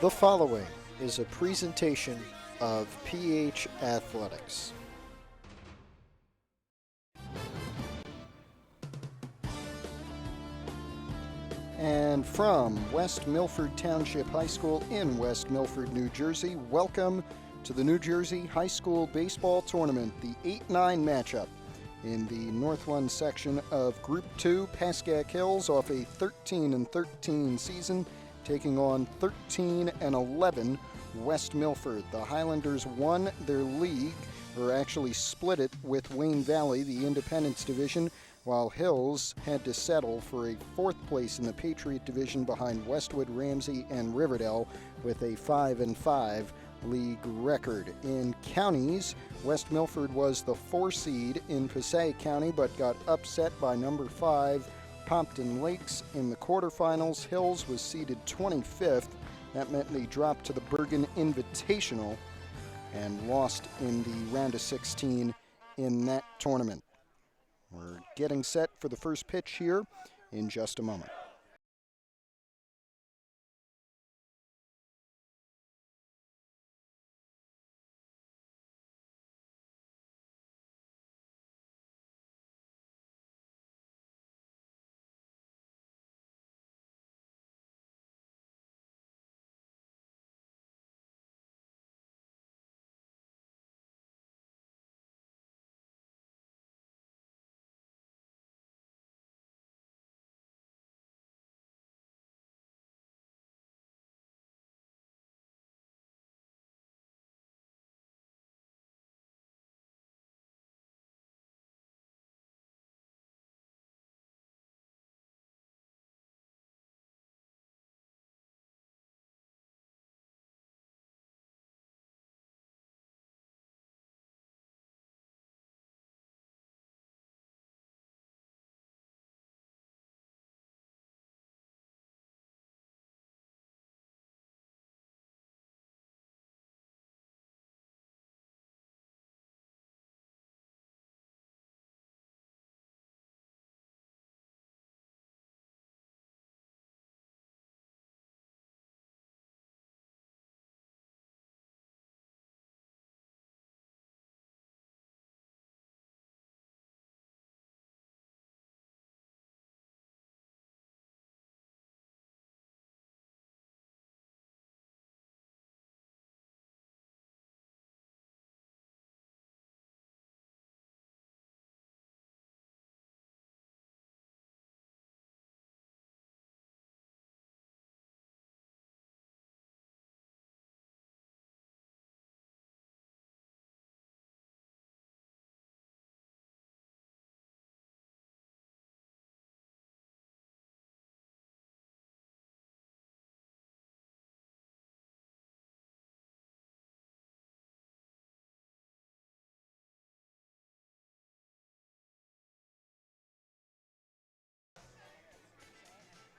The following is a presentation of PH Athletics. And from West Milford Township High School in West Milford, New Jersey, welcome to the New Jersey High School Baseball Tournament, the 8-9 matchup in the Northland section of Group 2. Pascack Hills off a 13-13 season, taking on 13-11 West Milford. The Highlanders won their league, or actually split it with Wayne Valley, the Independence Division, while Hills had to settle for a fourth place in the Patriot Division behind Westwood, Ramsey, and Riverdale with a 5-5 league record. In counties, West Milford was the 4 seed in Pascack County, but got upset by number 5 Pompton Lakes in the quarterfinals. Hills was seeded 25th. That meant they dropped to the Bergen Invitational and lost in the round of 16 in that tournament. We're getting set for the first pitch here in just a moment.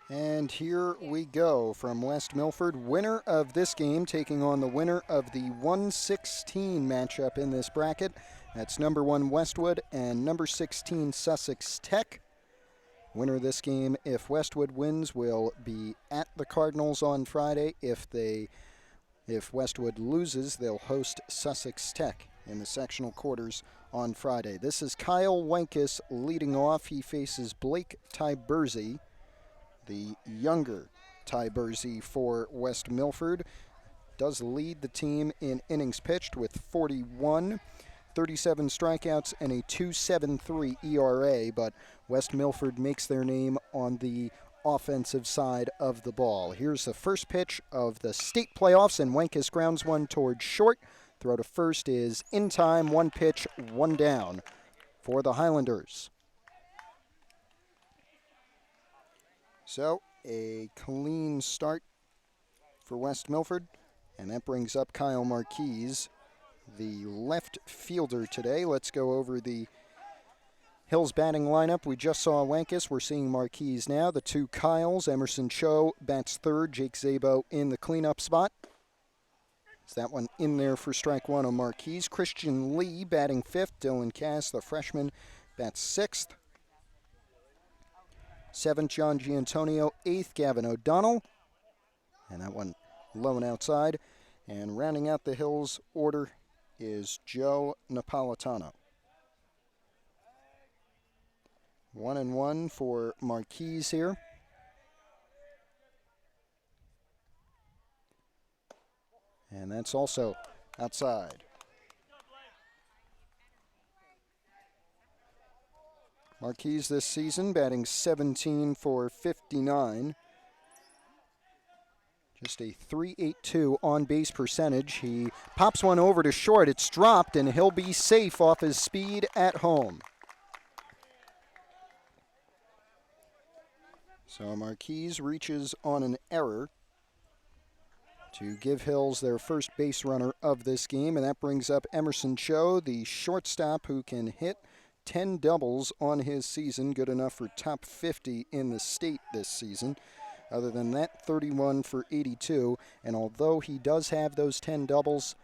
And here we go from West Milford. Winner of this game taking on the winner of the 116 matchup in this bracket. That's number 1 Westwood and number 16 Sussex Tech. Winner of this game, if Westwood wins, will be at the Cardinals on Friday. If Westwood loses, they'll host Sussex Tech in the sectional quarters on Friday. This is Kyle Wenkus leading off. He faces Blake Tyberzi, the younger Tyberzi for West Milford. Does lead the team in innings pitched with 41, 37 strikeouts, and a 2.73 ERA, but West Milford makes their name on the offensive side of the ball. Here's the first pitch of the state playoffs, and Wenkus grounds one towards short. Throw to first is in time. 1 pitch, 1 down for the Highlanders. So, a clean start for West Milford, and that brings up Kyle Marquise, the left fielder today. Let's go over the Hills batting lineup. We just saw Wenkus. We're seeing Marquise now. The 2 Kyles, Emerson Cho bats third, Jake Zabo in the cleanup spot. Is that one in there for strike 1 on Marquise. Christian Lee batting 5th. Dylan Cass, the freshman, bats 6th. 7th, John Giantonio. 8th, Gavin O'Donnell. And that one low and outside. And rounding out the Hills order is Joe Napolitano. 1-1 for Marquise here. And that's also outside. Marquise this season batting 17 for 59. Just a .382 on-base percentage. He pops one over to short. It's dropped, and he'll be safe off his speed at home. So Marquise reaches on an error to give Hills their first base runner of this game, and that brings up Emerson Cho, the shortstop who can hit 10 doubles on his season, good enough for top 50 in the state this season. Other than that, 31 for 82, and although he does have those 10 doubles,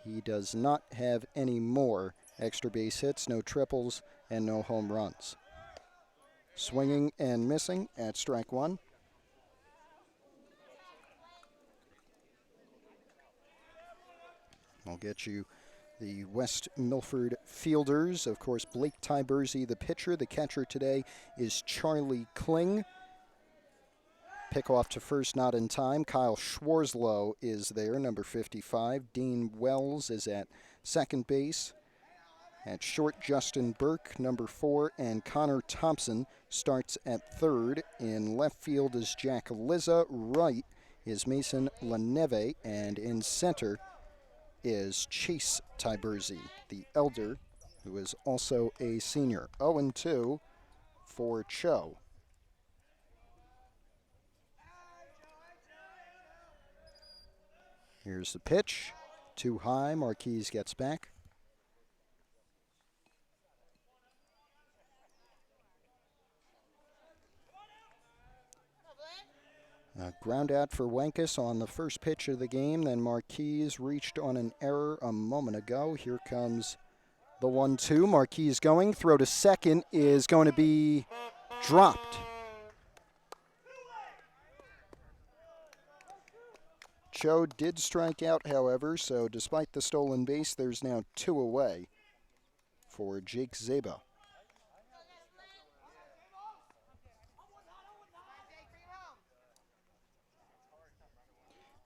he does not have any more extra base hits, no triples, and no home runs. Swinging and missing at strike one. I'll get you the West Milford fielders. Of course, Blake Tybersey, the pitcher. The catcher today is Charlie Kling. Pick off to first, not in time. Kyle Schwarzlow is there, number 55. Dean Wells is at second base. At short, Justin Burke, number 4, and Connor Thompson starts at third. In left field is Jack Lizza. Right is Mason LaNeve, and in center is Chase Tybersey, the elder, who is also a senior. 0-2 for Cho. Here's the pitch. Too high. Marquise gets back. Ground out for Wenkus on the first pitch of the game. Then Marquise reached on an error a moment ago. Here comes the 1-2. Marquise going. Throw to second is going to be dropped. Cho did strike out, however, so despite the stolen base, there's now 2 away for Jake Zabo.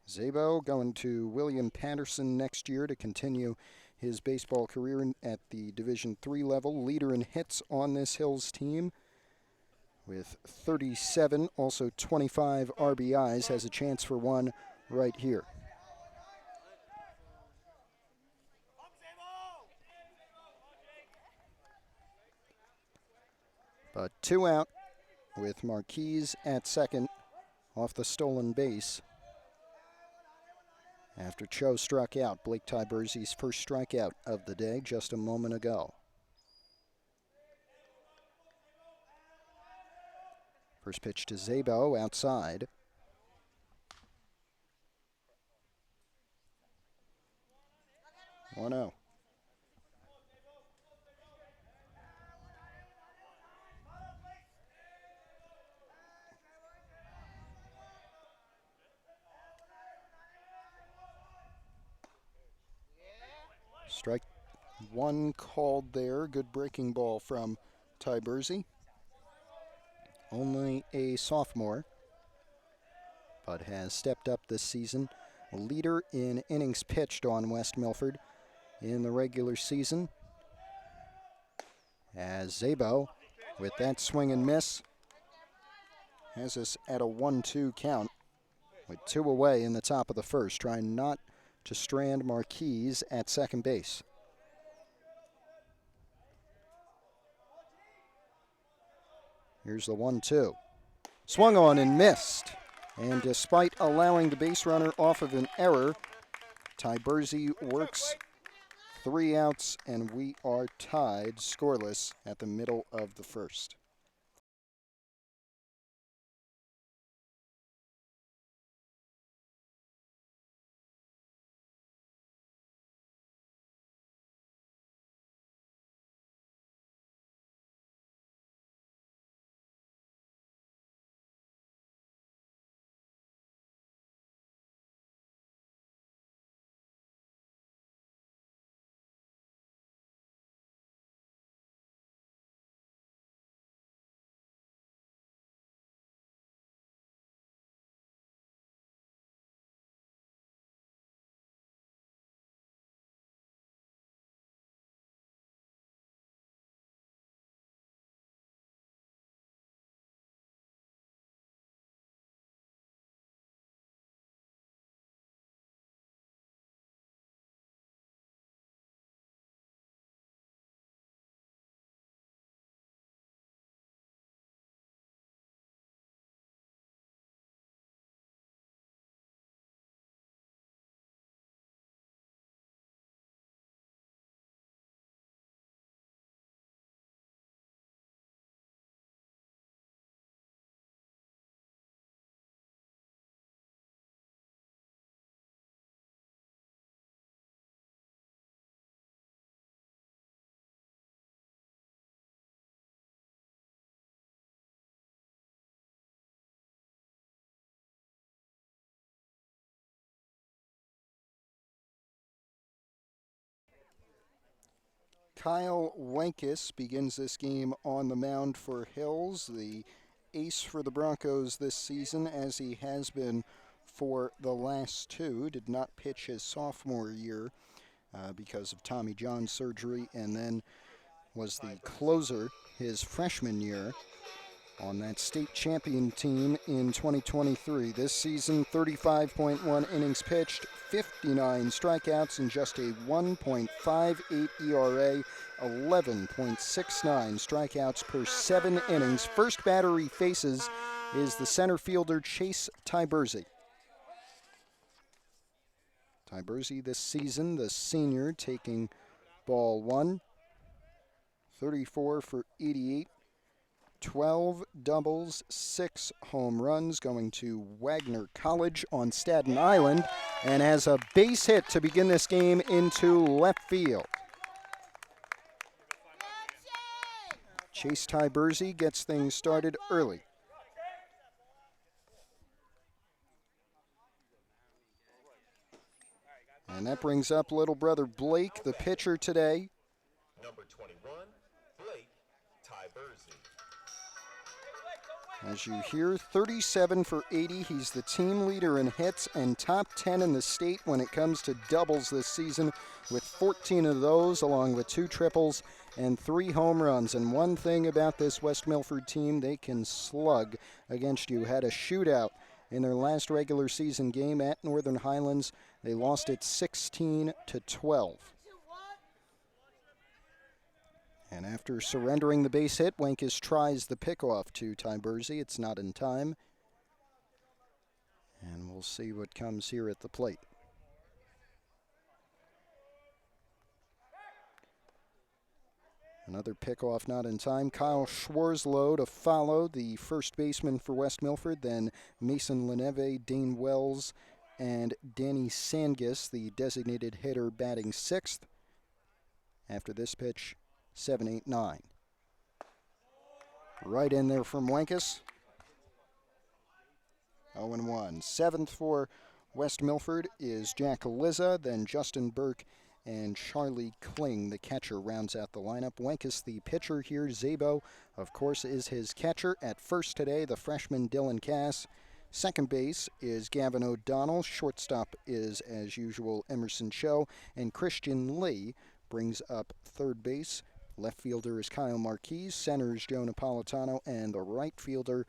Zabo going to William Patterson next year to continue his baseball career at the Division III level. Leader in hits on this Hills team with 37, also 25 RBIs, has a chance for one right here. But 2 out with Marquise at second off the stolen base. After Cho struck out, Blake Tybersey's first strikeout of the day just a moment ago. First pitch to Zabo outside. One 0. Strike one called there. Good breaking ball from Tybersey. Only a sophomore, but has stepped up this season. Leader in innings pitched on West Milford in the regular season. As Zabo, with that swing and miss, has us at a 1-2 count with 2 away in the top of the first, trying not to strand Marquise at second base. Here's the 1-2. Swung on and missed. And despite allowing the base runner off of an error, Tybersey works 3 outs, and we are tied scoreless at the middle of the first. Kyle Wenkes begins this game on the mound for Hills, the ace for the Broncos this season, as he has been for the last two. Did not pitch his sophomore year because of Tommy John surgery, and then was the closer his freshman year on that state champion team in 2023. This season, 35.1 innings pitched, 59 strikeouts, and just a 1.58 ERA, 11.69 strikeouts per 7 innings. First batter he faces is the center fielder Chase Tyberzi. Tyberzi this season, the senior, taking ball one. 34 for 88. 12 doubles, 6 home runs, going to Wagner College on Staten Island, and has a base hit to begin this game into left field. Chase Tyberzi gets things started early. And that brings up little brother Blake, the pitcher today. Number 21, Blake Tyberzi. As you hear, 37 for 80. He's the team leader in hits and top 10 in the state when it comes to doubles this season, with 14 of those, along with 2 triples and 3 home runs. And one thing about this West Milford team, they can slug against you. Had a shootout in their last regular season game at Northern Highlands. They lost it 16-12. And after surrendering the base hit, Wenkes tries the pickoff to Tyberzi. It's not in time. And we'll see what comes here at the plate. Another pickoff not in time. Kyle Schwarzlow to follow, the first baseman for West Milford. Then Mason Leneve, Dane Wells, and Danny Sangis, the designated hitter, batting 6th. After this pitch, 7-8-9. Right in there from Wenkes. 0-1. 7th for West Milford is Jack Liza, then Justin Burke and Charlie Kling, the catcher, rounds out the lineup. Wenkes, the pitcher here. Zabo, of course, is his catcher. At first today, the freshman Dylan Cass. Second base is Gavin O'Donnell. Shortstop is, as usual, Emerson Cho. And Christian Lee brings up third base. Left fielder is Kyle Marquez. Center is Joe Napolitano. And the right fielder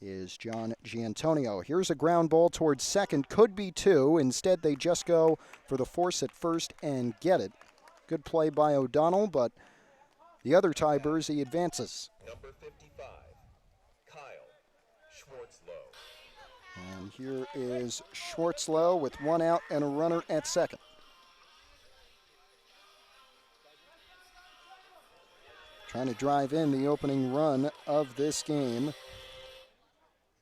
is John Giantonio. Here's a ground ball towards second. Could be 2. Instead, they just go for the force at first and get it. Good play by O'Donnell, but the other Tyberzi advances. Number 55, Kyle Schwarzlow. And here is Schwarzlow with 1 out and a runner at second. Trying to drive in the opening run of this game.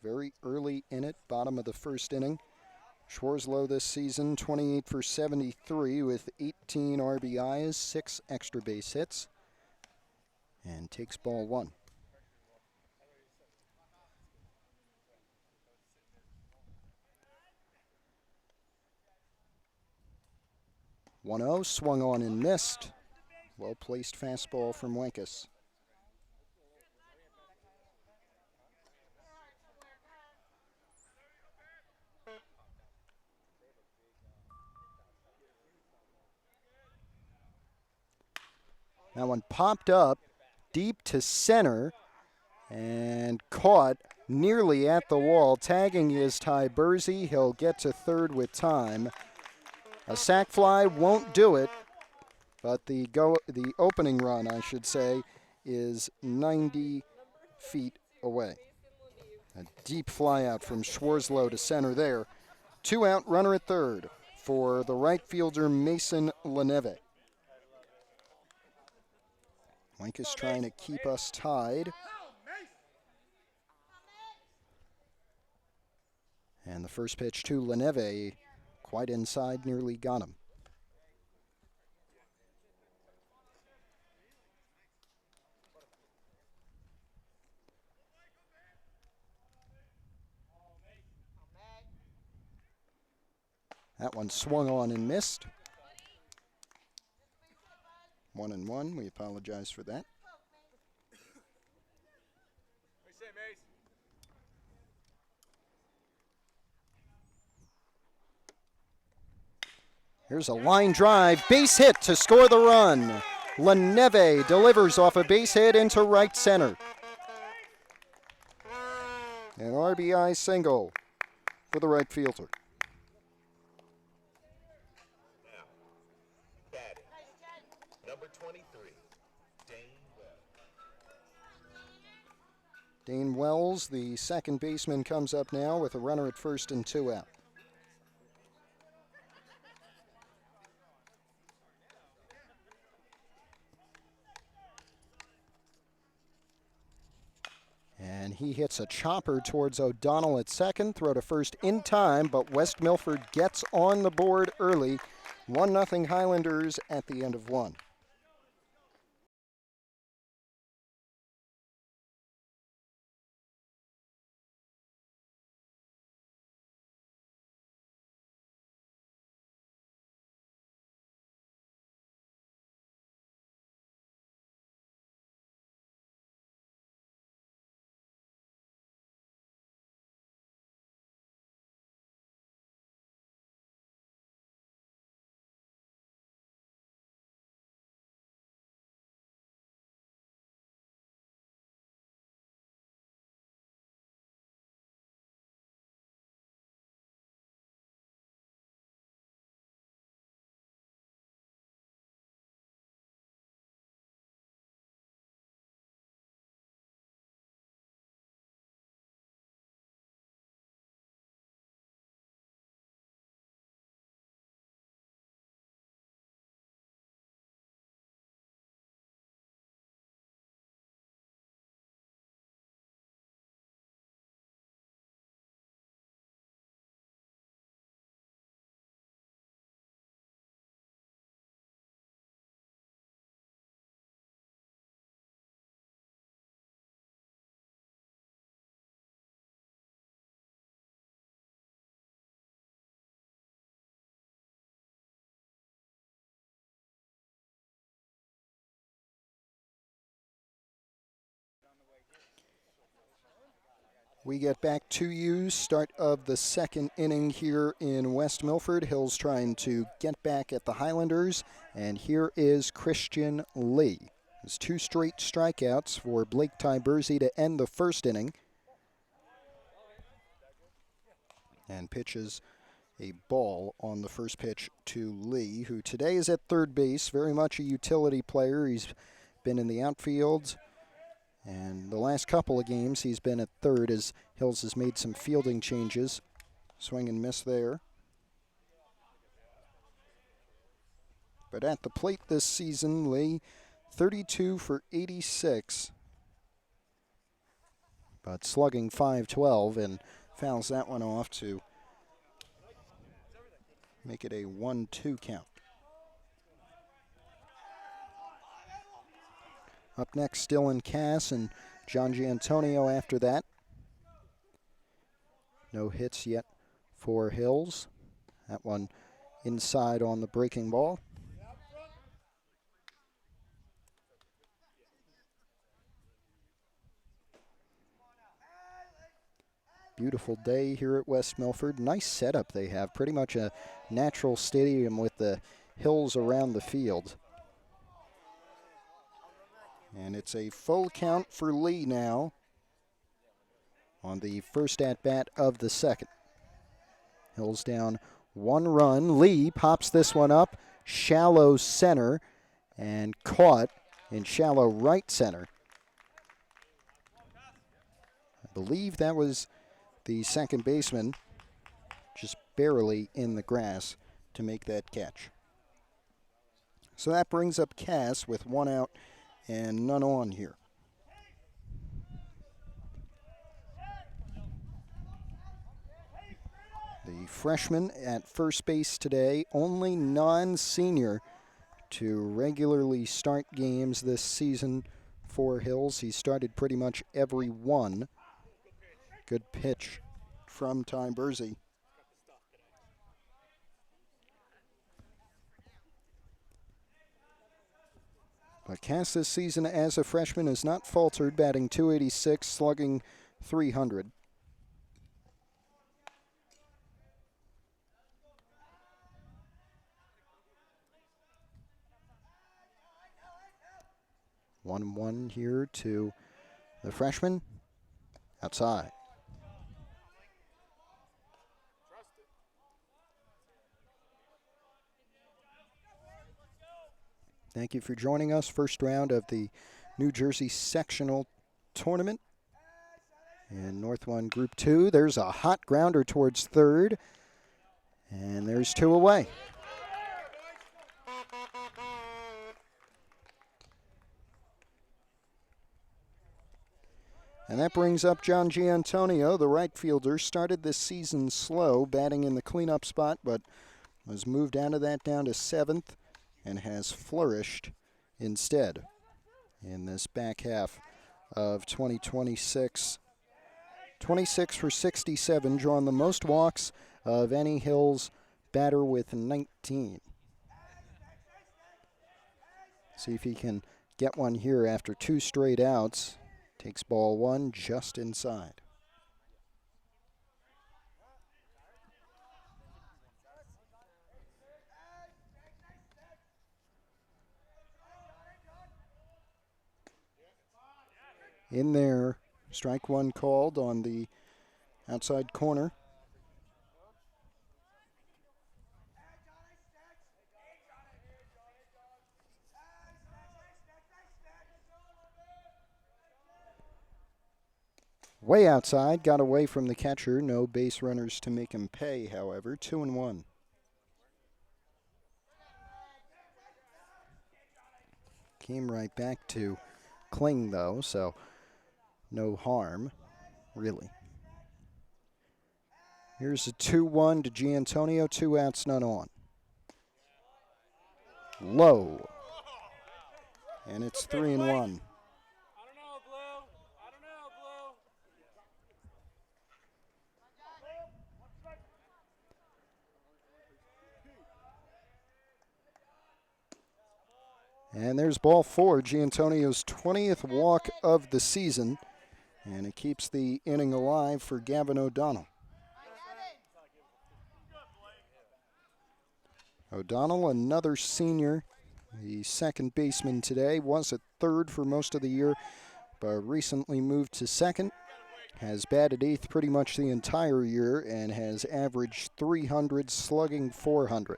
Very early in it, bottom of the first inning. Schwarzlow this season, 28 for 73 with 18 RBIs, 6 extra base hits, and takes ball 1. One-0, swung on and missed. Well-placed fastball from Wenkes. That one popped up deep to center and caught nearly at the wall. Tagging is Tyberzi. He'll get to third with time. A sac fly won't do it, but the opening run, I should say, is 90 feet away. A deep fly out from Schwarzlow to center there. 2 out, runner at third for the right fielder Mason Leneve. Wenkes trying to keep us tied. And the first pitch to Leneve, quite inside, nearly got him. That one swung on and missed. 1-1. We apologize for that. Here's a line drive, base hit to score the run. LaNeve delivers off a base hit into right center. An RBI single for the right fielder. Now, batting, number 23, Dane Wells. Dane Wells, the second baseman, comes up now with a runner at first and 2 out. And he hits a chopper towards O'Donnell at second. Throw to first in time, but West Milford gets on the board early. 1-0 Highlanders at the end of 1. We get back to you. Start of the second inning here in West Milford. Hills trying to get back at the Highlanders. And here is Christian Lee. It's 2 straight strikeouts for Blake Tybersey to end the first inning. And pitches a ball on the first pitch to Lee, who today is at third base. Very much a utility player. He's been in the outfield. And the last couple of games, he's been at third as Hills has made some fielding changes. Swing and miss there. But at the plate this season, Lee, 32 for 86. But slugging .512 and fouls that one off to make it a 1-2 count. Up next, Dylan Cass and John Giantonio after that. No hits yet for Hills. That one inside on the breaking ball. Beautiful day here at West Milford. Nice setup they have. Pretty much a natural stadium with the hills around the field. And it's a full count for Lee now on the first at-bat of the second. Hills down 1 run. Lee pops this one up, shallow center, and caught in shallow right center. I believe that was the second baseman, just barely in the grass to make that catch. So that brings up Cass with 1 out and none on here. The freshman at first base today, only non-senior to regularly start games this season for Hills. He started pretty much every one. Good pitch from Tybersey. But Cass this season as a freshman has not faltered, batting .286, slugging .300. One one here to the freshman. Outside. Thank you for joining us. First round of the New Jersey sectional tournament. In North 1 Group 2, there's a hot grounder towards third. And there's 2 away. And that brings up John Giantonio, the right fielder. Started this season slow, batting in the cleanup spot, but was moved out of that down to 7th and has flourished instead in this back half of 2026. 26 for 67, drawing the most walks of any Hills batter with 19. See if he can get one here after 2 straight outs. Takes ball 1 just inside. In there, strike 1 called on the outside corner. Way outside, got away from the catcher. No base runners to make him pay, however. 2-1. Came right back to cling, though, so no harm, really. Here's a 2-1 to Giantonio. 2 outs, none on. Low. And it's 3-1. And there's ball 4, Giantonio's 20th walk of the season. And it keeps the inning alive for Gavin O'Donnell. O'Donnell, another senior, the second baseman today, was at third for most of the year, but recently moved to second. Has batted 8th pretty much the entire year and has averaged .300, slugging .400.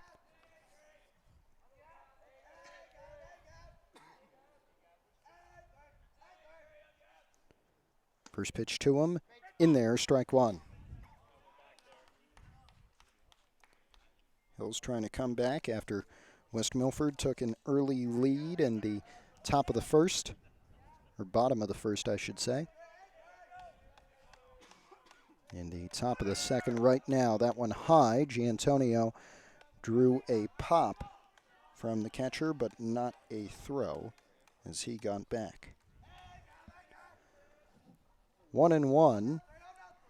First pitch to him, in there, strike 1. Hills trying to come back after West Milford took an early lead in the top of the first, or bottom of the first, I should say. In the top of the second right now, that one high. Giantonio drew a pop from the catcher, but not a throw as he got back. 1-1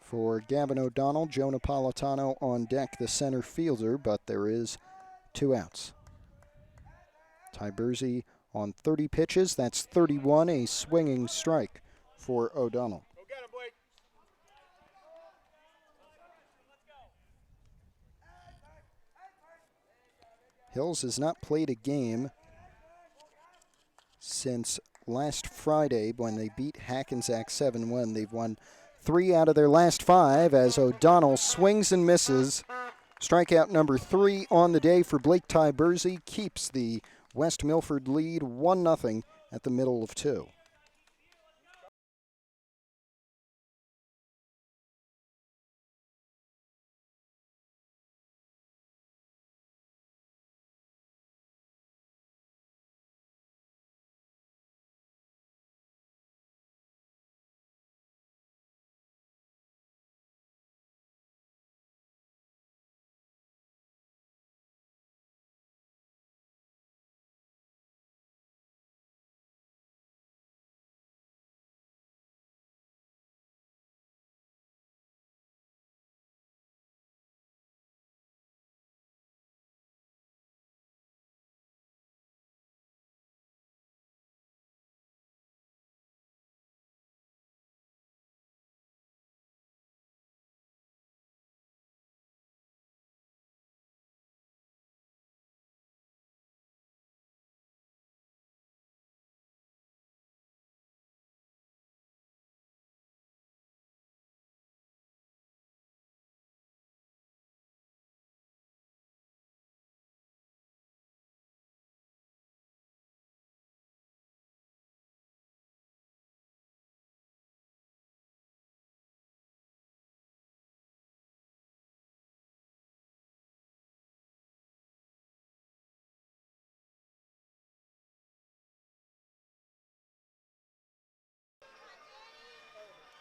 for Gavin O'Donnell. Joe Napolitano on deck, the center fielder, but there is 2 outs. Ty Bursey on 30 pitches. That's 31, a swinging strike for O'Donnell. Hills has not played a game since last Friday when they beat Hackensack 7-1. They've won 3 out of their last 5 as O'Donnell swings and misses. Strikeout number 3 on the day for Blake Ty Bursey keeps the West Milford lead 1-0 at the middle of 2.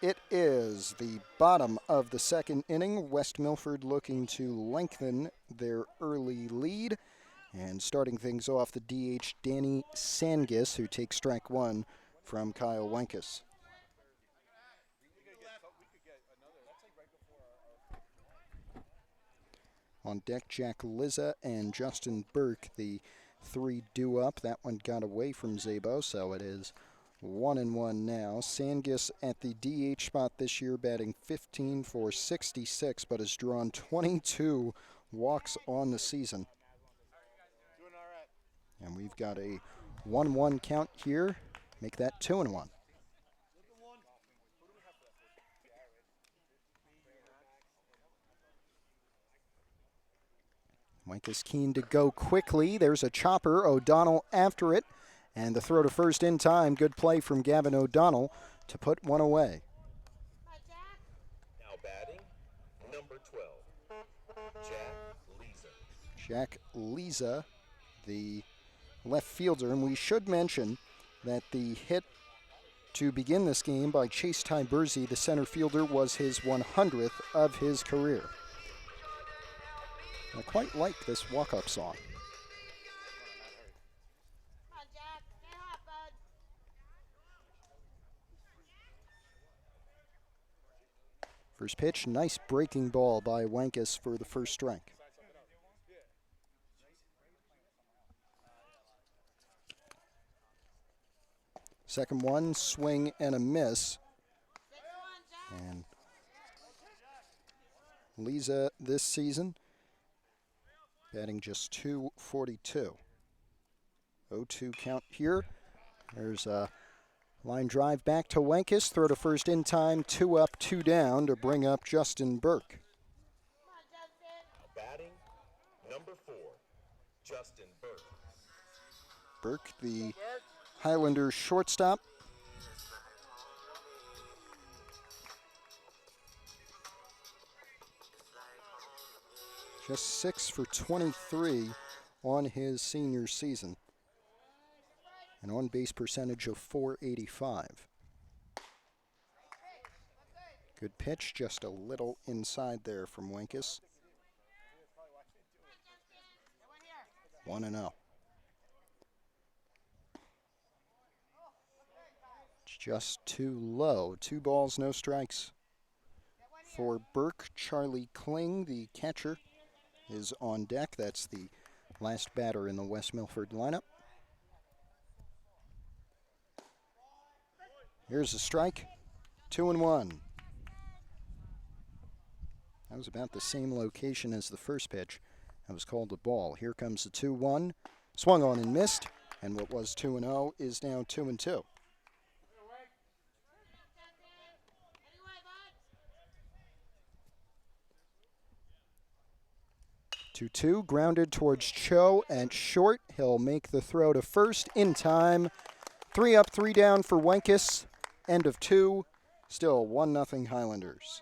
It is the bottom of the second inning. West Milford looking to lengthen their early lead. And starting things off, the DH, Danny Sangis, who takes strike one from Kyle Wenkus. On deck, Jack Lizza and Justin Burke, the three due up. That one got away from Zabo, so it is 1-1 now. Sangis at the DH spot this year, batting 15 for 66, but has drawn 22 walks on the season. And we've got a 1-1 count here. Make that 2-1. Mike is keen to go quickly. There's a chopper. O'Donnell after it. And the throw to first in time. Good play from Gavin O'Donnell to put one away. Now batting, number 12, Jack Leeser. Jack Lizza, the left fielder. And we should mention that the hit to begin this game by Chase Tyberzi, the center fielder, was his 100th of his career. I quite like this walk-up song. First pitch, nice breaking ball by Wenkus for the first strike. Second one, swing and a miss. And Lizza this season batting just .242. 0-2 count here. There's a line drive back to Wenkus. Throw to first in time. 2 up, 2 down to bring up Justin Burke. Batting, number 4, Justin Burke. Burke, the Highlanders shortstop. Just 6 for 23 on his senior season. An on-base percentage of .485. Good pitch, just a little inside there from Wenkus. 1-0. Just too low. 2 balls, no strikes. For Burke, Charlie Kling, the catcher, is on deck. That's the last batter in the West Milford lineup. Here's a strike. 2-1. That was about the same location as the first pitch. That was called a ball. Here comes the 2-1. Swung on and missed. And what was 2-0 is now 2-2. 2-2, grounded towards Cho at short. He'll make the throw to first in time. 3 up, 3 down for Wenkus. End of 2. Still 1-0 Highlanders.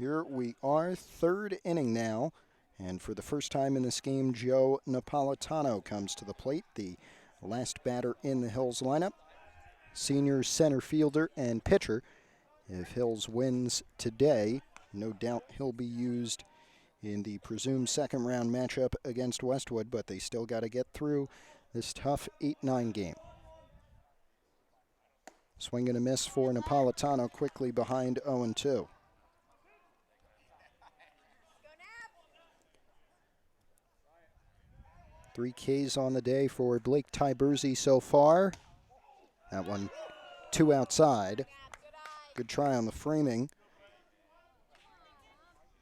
Here we are, third inning now. And for the first time in this game, Joe Napolitano comes to the plate, the last batter in the Hills lineup. Senior center fielder and pitcher. If Hills wins today, no doubt he'll be used in the presumed second round matchup against Westwood, but they still got to get through this tough 8-9 game. Swing and a miss for Napolitano, quickly behind 0-2. Three Ks on the day for Blake Tyberzi so far. That one, 2 outside. Good try on the framing.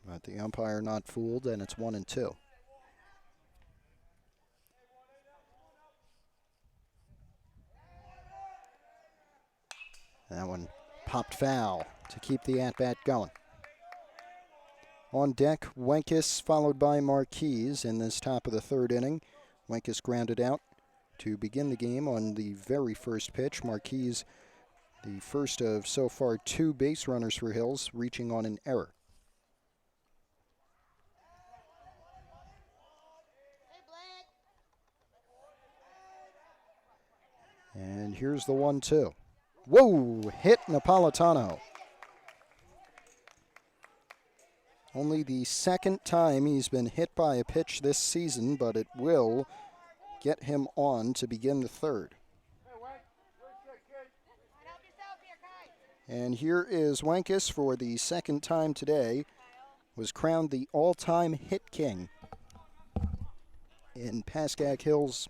But the umpire not fooled, and it's 1-2. That one popped foul to keep the at-bat going. On deck, Wenkes followed by Marquise in this top of the third inning. Wenkes grounded out to begin the game on the very first pitch. Marquise, the first of so far 2 base runners for Hills, reaching on an error. And here's the 1-2. Whoa, hit Napolitano. Only the second time he's been hit by a pitch this season, but it will get him on to begin the third. And here is Wenkes for the second time today. Was crowned the all-time hit king in Pascack Hills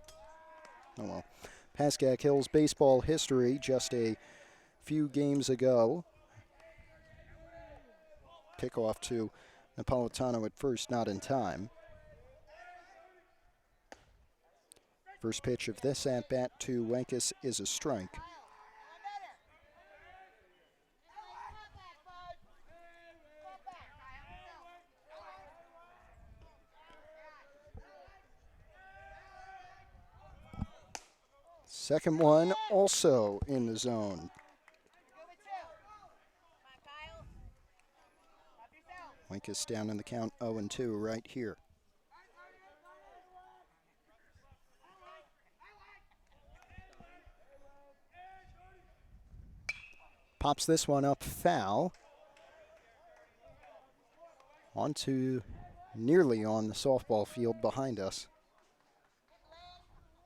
baseball history just a few games ago. Kickoff to Napolitano at first, not in time. First pitch of this at-bat to Wenkes is a strike. Second one also in the zone. Wenkes down in the count 0-2 right here. Pops this one up foul. Onto nearly on the softball field behind us.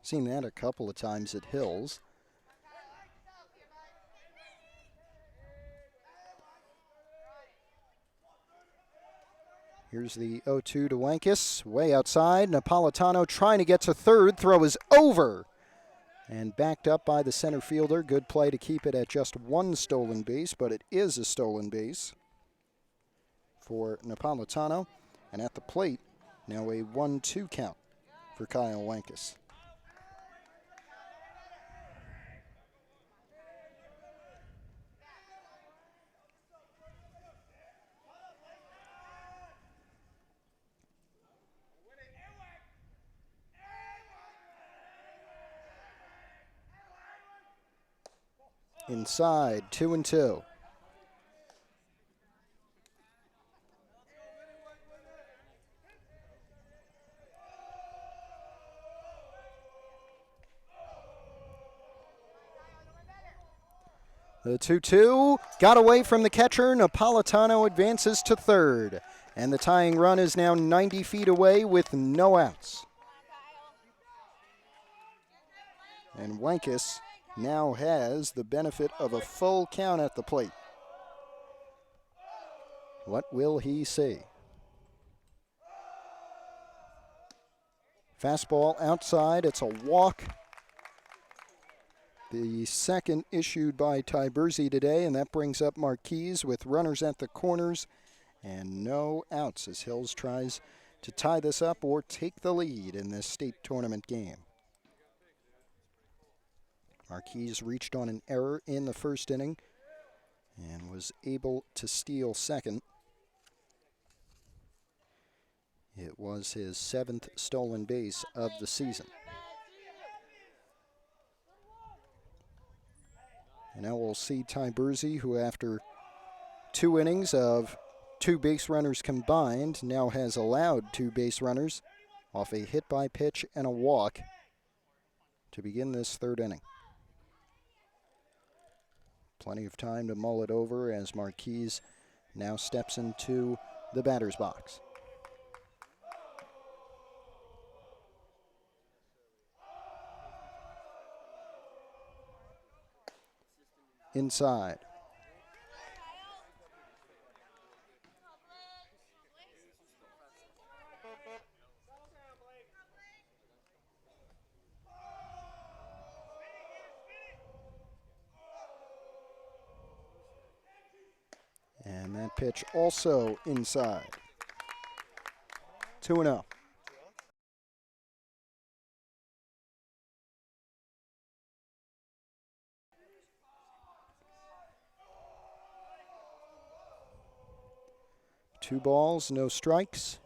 Seen that a couple of times at Hills. Here's the 0-2 to Wenkes, way outside. Napolitano trying to get to third. Throw is over. And backed up by the center fielder. Good play to keep it at just 1 stolen base, but it is a stolen base for Napolitano. And at the plate, now a 1-2 count for Kyle Wenkes. Inside, 2-2. The 2-2 got away from the catcher. Napolitano advances to third. And the tying run is now 90 feet away with no outs. And Wenkes now has the benefit of a full count at the plate. What will he see? Fastball outside, it's a walk. The second issued by Tyberzi today, and that brings up Marquise with runners at the corners and no outs as Hills tries to tie this up or take the lead in this state tournament game. Marquise reached on an error in the first inning and was able to steal second. It was his 7th stolen base of the season. And now we'll see Tyberzi, who after 2 innings of 2 base runners combined, now has allowed 2 base runners off a hit by pitch and a walk to begin this 3rd inning. Plenty of time to mull it over as Marquise now steps into the batter's box. Inside. And that pitch also inside. 2-0. Two balls, no strikes.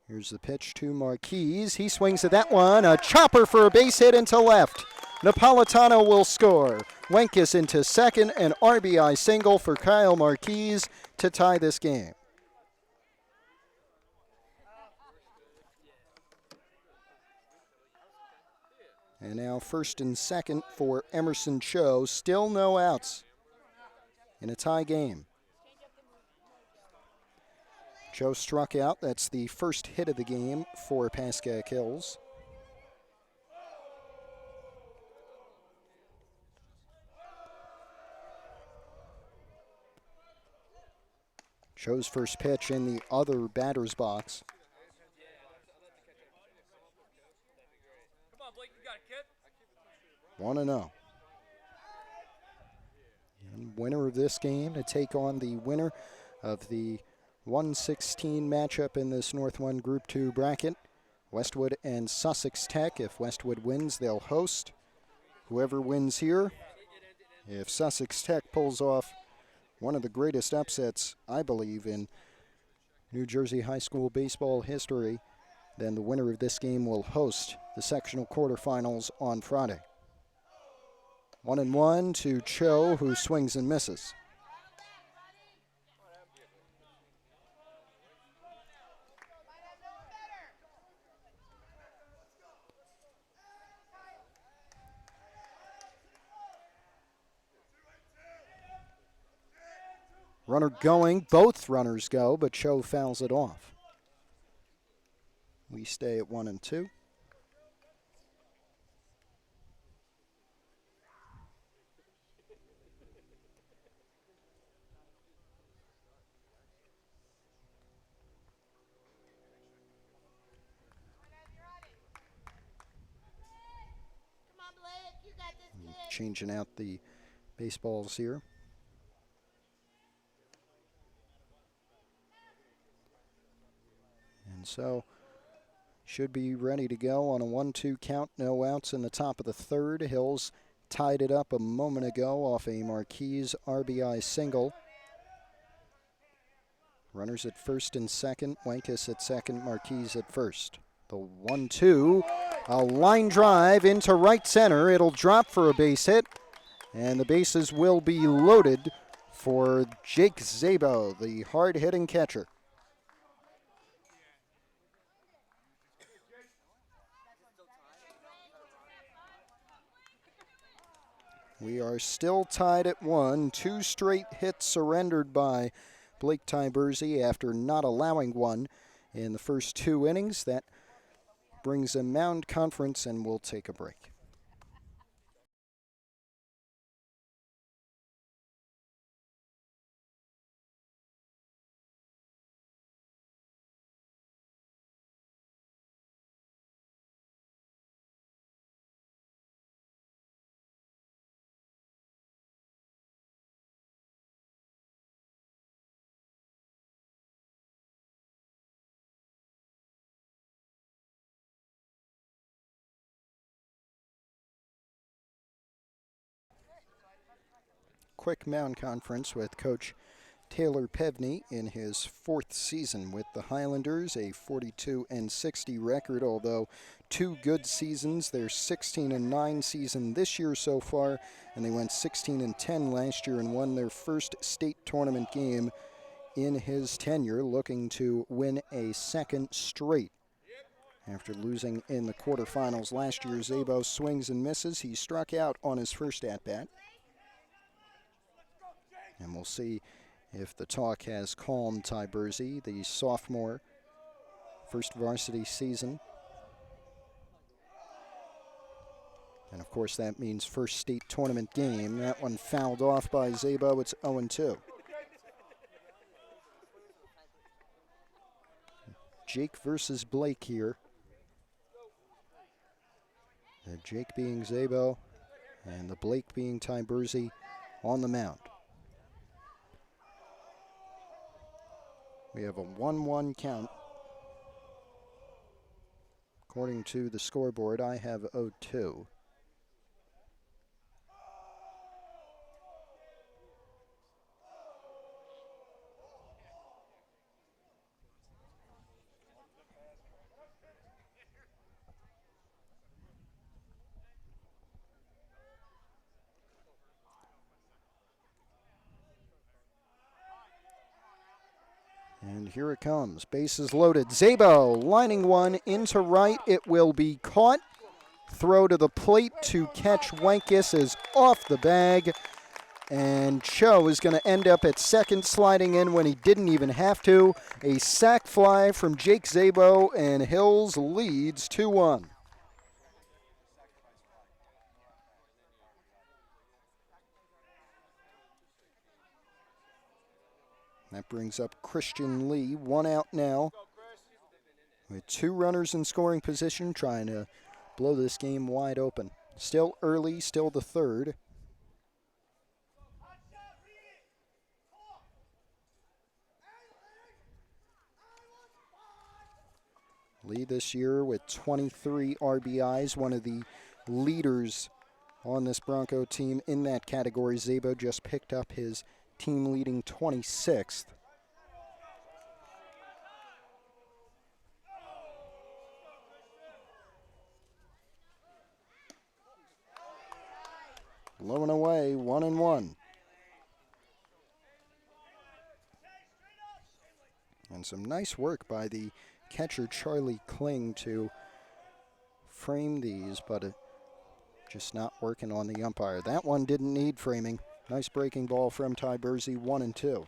Here's the pitch to Marquise. He swings at that one. A chopper for a base hit into left. Napolitano will score. Wenkes into second, an RBI single for Kyle Marquise to tie this game. And now first and second for Emerson Cho. Still no outs in a tie game. Cho struck out. That's the first hit of the game for Pascack Hills. Cho's first pitch in the other batter's box. Come on, Blake, you got it, kid. 1-0. And winner of this game to take on the winner of the 116 matchup in this North 1 Group 2 bracket, Westwood and Sussex Tech. If Westwood wins, they'll host. Whoever wins here, if Sussex Tech pulls off one of the greatest upsets, I believe, in New Jersey high school baseball history, then the winner of this game will host the sectional quarterfinals on Friday. 1-1 to Cho, who swings and misses. Runner going, both runners go, but Cho fouls it off. We stay at 1-2. Changing out the baseballs here. And so should be ready to go on a 1-2 count, no outs in the top of the 3rd. Hills tied it up a moment ago off a Marquise RBI single. Runners at first and second, Wenkes at second, Marquise at first. The 1-2, a line drive into right center. It'll drop for a base hit, and the bases will be loaded for Jake Szabo, the hard-hitting catcher. We are still tied at 1. 2 straight hits surrendered by Blake Tyberzi after not allowing one in the first 2 innings. That brings a mound conference, and we'll take a break. Quick mound conference with Coach Taylor Pevney in his 4th season with the Highlanders, a 42-60 record, although 2 good seasons. Their 16-9 season this year so far, and they went 16-10 last year and won their first state tournament game in his tenure, looking to win a second straight. After losing in the quarterfinals last year, Zabo swings and misses. He struck out on his first at-bat. And we'll see if the talk has calmed Ty Bursey, the sophomore, first varsity season. And of course that means first state tournament game. That one fouled off by Zabo. It's 0-2. Jake versus Blake here. The Jake being Zabo and the Blake being Ty Bursey on the mound. We have a 1-1 count. According to the scoreboard, I have 0-2. And here it comes. Bases loaded. Zabo lining one into right. It will be caught. Throw to the plate to catch Wankus is off the bag. And Cho is going to end up at second, sliding in when he didn't even have to. A sac fly from Jake Zabo, and Hills leads 2-1. That brings up Christian Lee, 1 out now. With 2 runners in scoring position, trying to blow this game wide open. Still early, still the third. Lee this year with 23 RBIs, one of the leaders on this Bronco team in that category. Zabo just picked up his team-leading 26th. Low and away, 1-1. And some nice work by the catcher Charlie Kling to frame these, but just not working on the umpire. That one didn't need framing. Nice breaking ball from Ty Bursey, 1-2.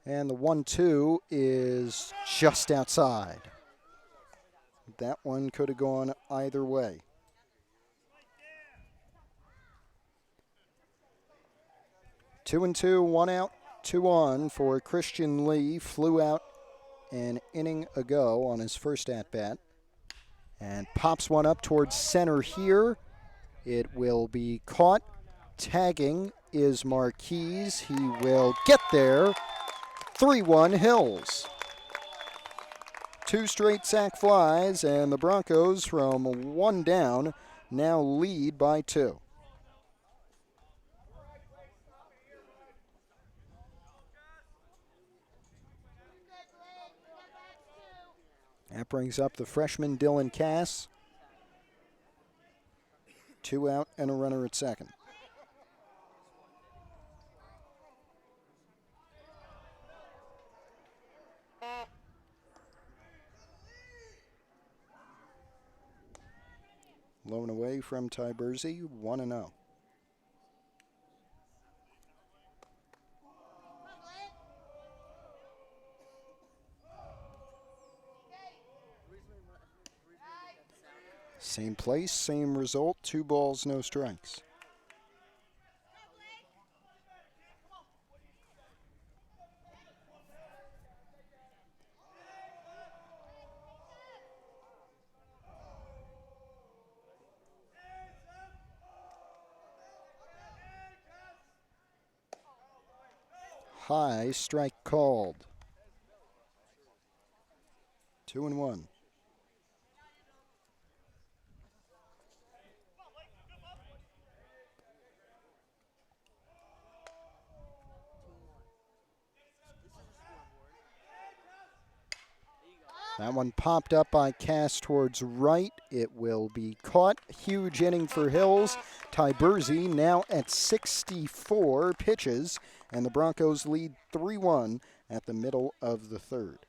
And the 1-2 is just outside. That one could have gone either way. Two and two, 1 out, 2 on for Christian Lee. Flew out an inning ago on his first at-bat. And pops one up towards center here. It will be caught. Tagging is Marquise. He will get there. 3-1 Hills. 2 straight sac flies, and the Broncos from 1 down now lead by 2. That brings up the freshman Dylan Cass. 2 out and a runner at second. Low and away from Ty Bursey, 1-0. Same place, same result, 2 balls, no strikes. High strike called. 2-1. That one popped up by Cass towards right. It will be caught. Huge inning for Hills. Tiberzi now at 64 pitches, and the Broncos lead 3-1 at the middle of the third.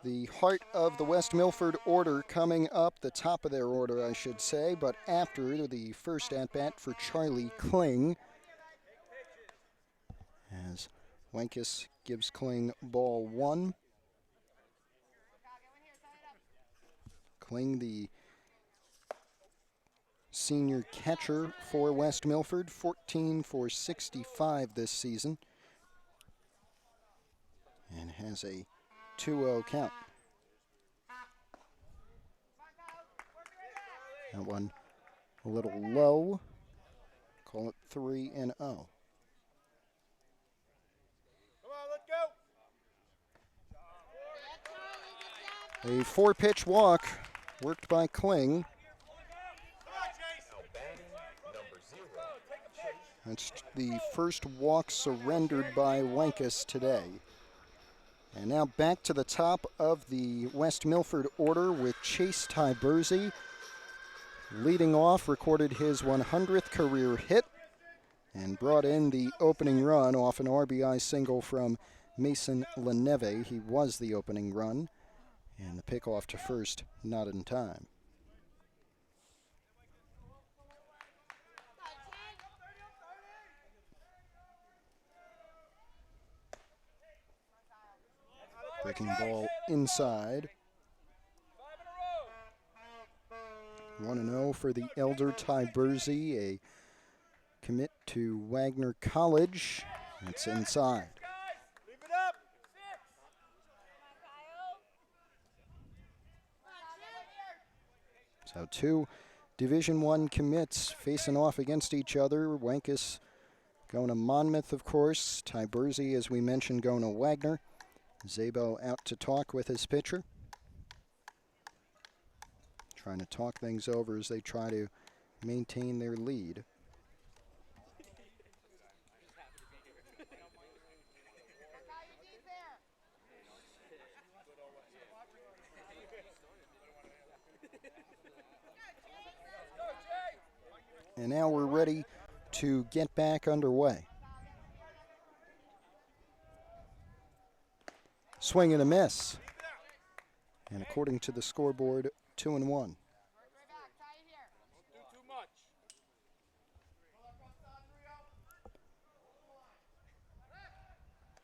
The heart of the West Milford order coming up, the top of their order, I should say, but after the first at-bat for Charlie Kling, as Wankus gives Kling ball one. Kling, the senior catcher for West Milford, 14 for 65 this season, and has a 2-0 count. That one a little low. Call it 3-0. Come on, let's go. A 4-pitch walk worked by Kling. That's the first walk surrendered by Wankus today. And now back to the top of the West Milford order with Chase Tiberzi. Leading off, recorded his 100th career hit and brought in the opening run off an RBI single from Mason LaNeve. He was the opening run, and the pickoff to first not in time. Breaking ball inside. 1-0 for the elder Tiberzi, a commit to Wagner College. It's inside. Leave it up. So two Division I commits facing off against each other. Wankus going to Monmouth, of course. Tiberzi, as we mentioned, going to Wagner. Zabo out to talk with his pitcher. Trying to talk things over as they try to maintain their lead. And now we're ready to get back underway. Swing and a miss. And according to the scoreboard, 2-1. Don't do too much.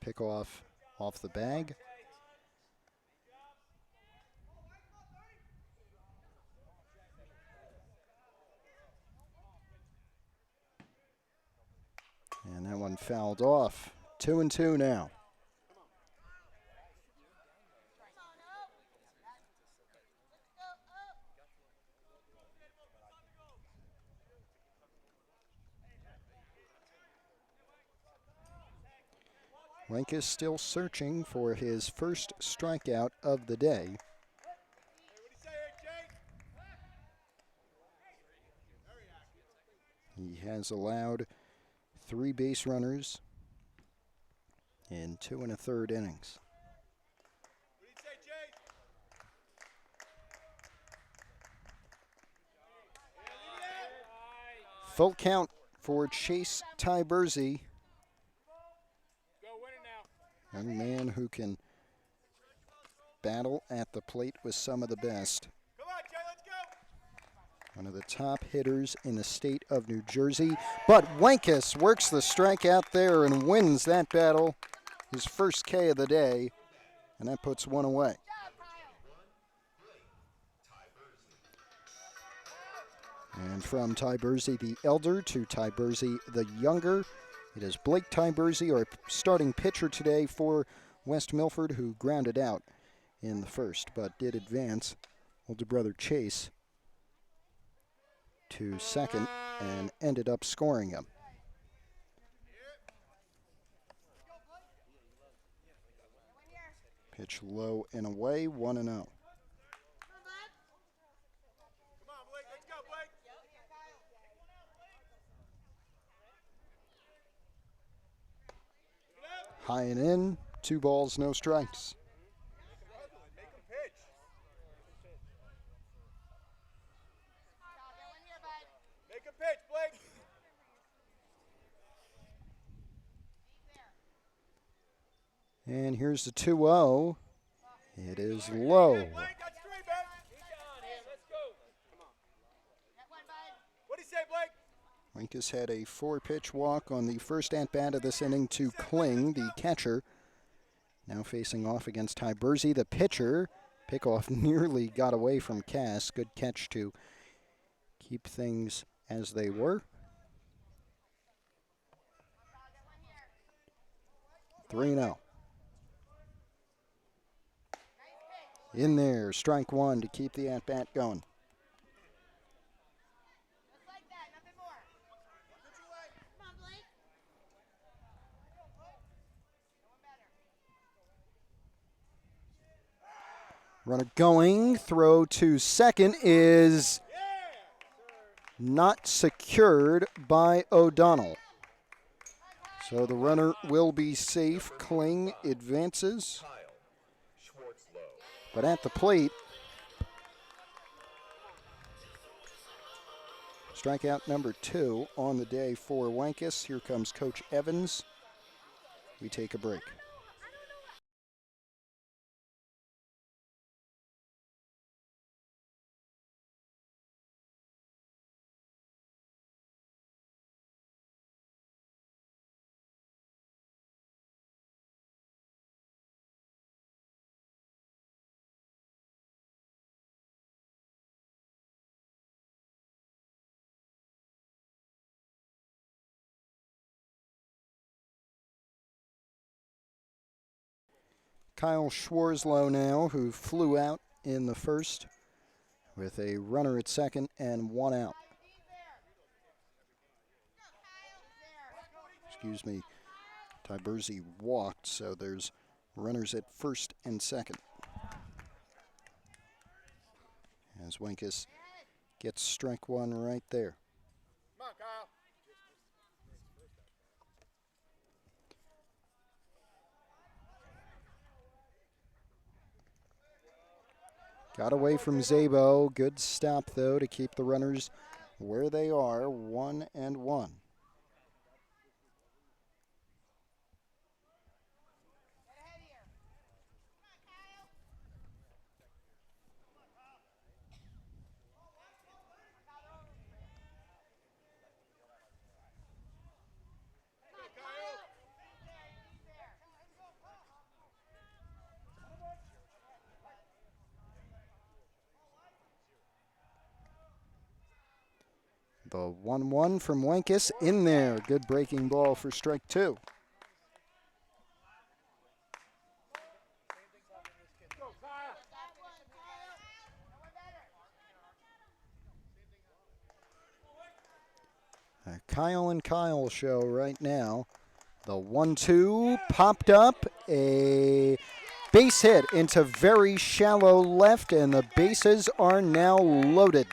Pick off the bag. And that one fouled off. 2-2 now. Wenkus still searching for his first strikeout of the day. He has allowed 3 base runners in 2 1/3 innings. Full count for Chase Tyberzi, young man who can battle at the plate with some of the best. One of the top hitters in the state of New Jersey. But Wenkus works the strikeout there and wins that battle. His first K of the day, and that puts 1 away. And from Tyberzi the elder to Tyberzi the younger, it is Blake Tyberzi, our starting pitcher today for West Milford, who grounded out in the first, but did advance older brother Chase to second and ended up scoring him. Pitch low and away, 1-0. High and in, 2 balls, no strikes. And here's the 2-0. It is low. Wenkus had a 4-pitch walk on the first at-bat of this inning to Kling, the catcher. Now facing off against Tyberzi, the pitcher. Pickoff nearly got away from Cass. Good catch to keep things as they were. 3-0. In there, strike 1 to keep the at-bat going. Runner going, throw to second is not secured by O'Donnell. So the runner will be safe. Kling advances. But at the plate, strikeout number 2 on the day for Wenkus. Here comes Coach Evans. We take a break. Kyle Schwarzlow now, who flew out in the first with a runner at second and 1 out. Excuse me, Tyberzi walked, so there's runners at first and second. As Wenkus gets strike 1 right there. Come on, Kyle. Got away from Zabo. Good stop, though, to keep the runners where they are, 1-1. The 1-1 from Wenkus in there. Good breaking ball for strike 2. A Kyle and Kyle show right now The 1-2 popped up, a base hit into very shallow left, and the bases are now loaded.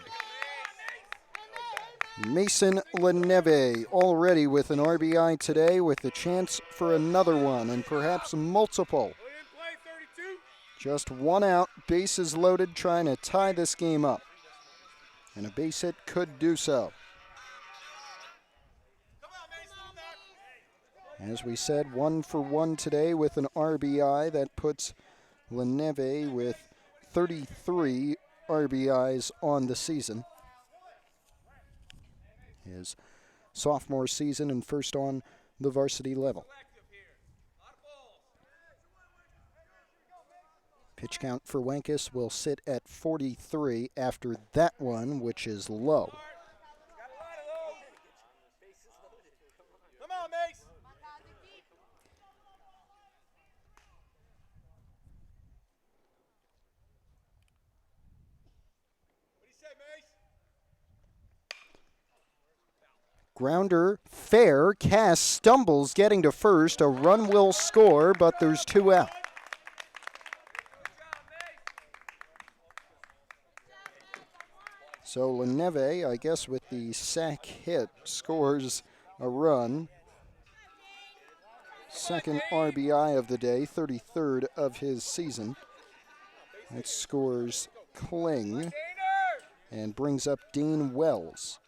Mason LeNeve already with an RBI today, with a chance for another one and perhaps multiple. Just one out, bases loaded, trying to tie this game up. And a base hit could do so. As we said, 1 for 1 today with an RBI. That puts LeNeve with 33 RBIs on the season. His sophomore season and first on the varsity level. Pitch count for Wankus will sit at 43 after that one, which is low. Come on, Mace. What do you say, Mace? Grounder, fair, Cass stumbles getting to first. A run will score, but there's 2 out. So LeNeve, I guess with the sac hit, scores a run. Second RBI of the day, 33rd of his season. That scores Kling and brings up Dean Wells.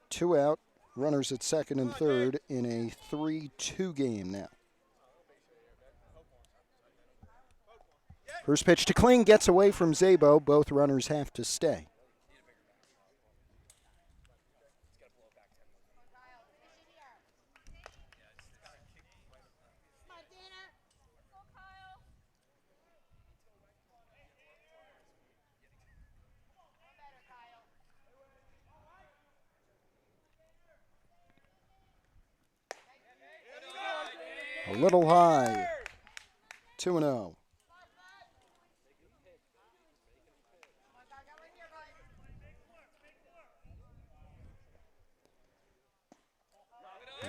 2 out, runners at second and third in a 3-2 game now. First pitch to Kling, gets away from Zabo. Both runners have to stay. A little high. 2-0.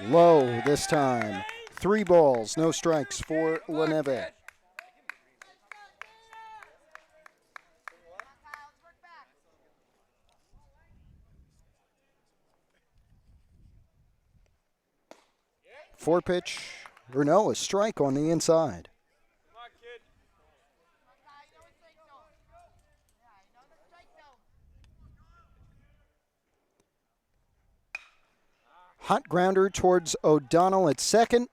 Low this time. 3 balls, no strikes for LeNeve. A strike on the inside. Come on, kid. Hot grounder towards O'Donnell at second.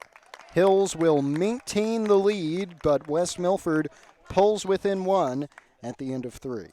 Hills will maintain the lead, but West Milford pulls within 1 at the end of 3.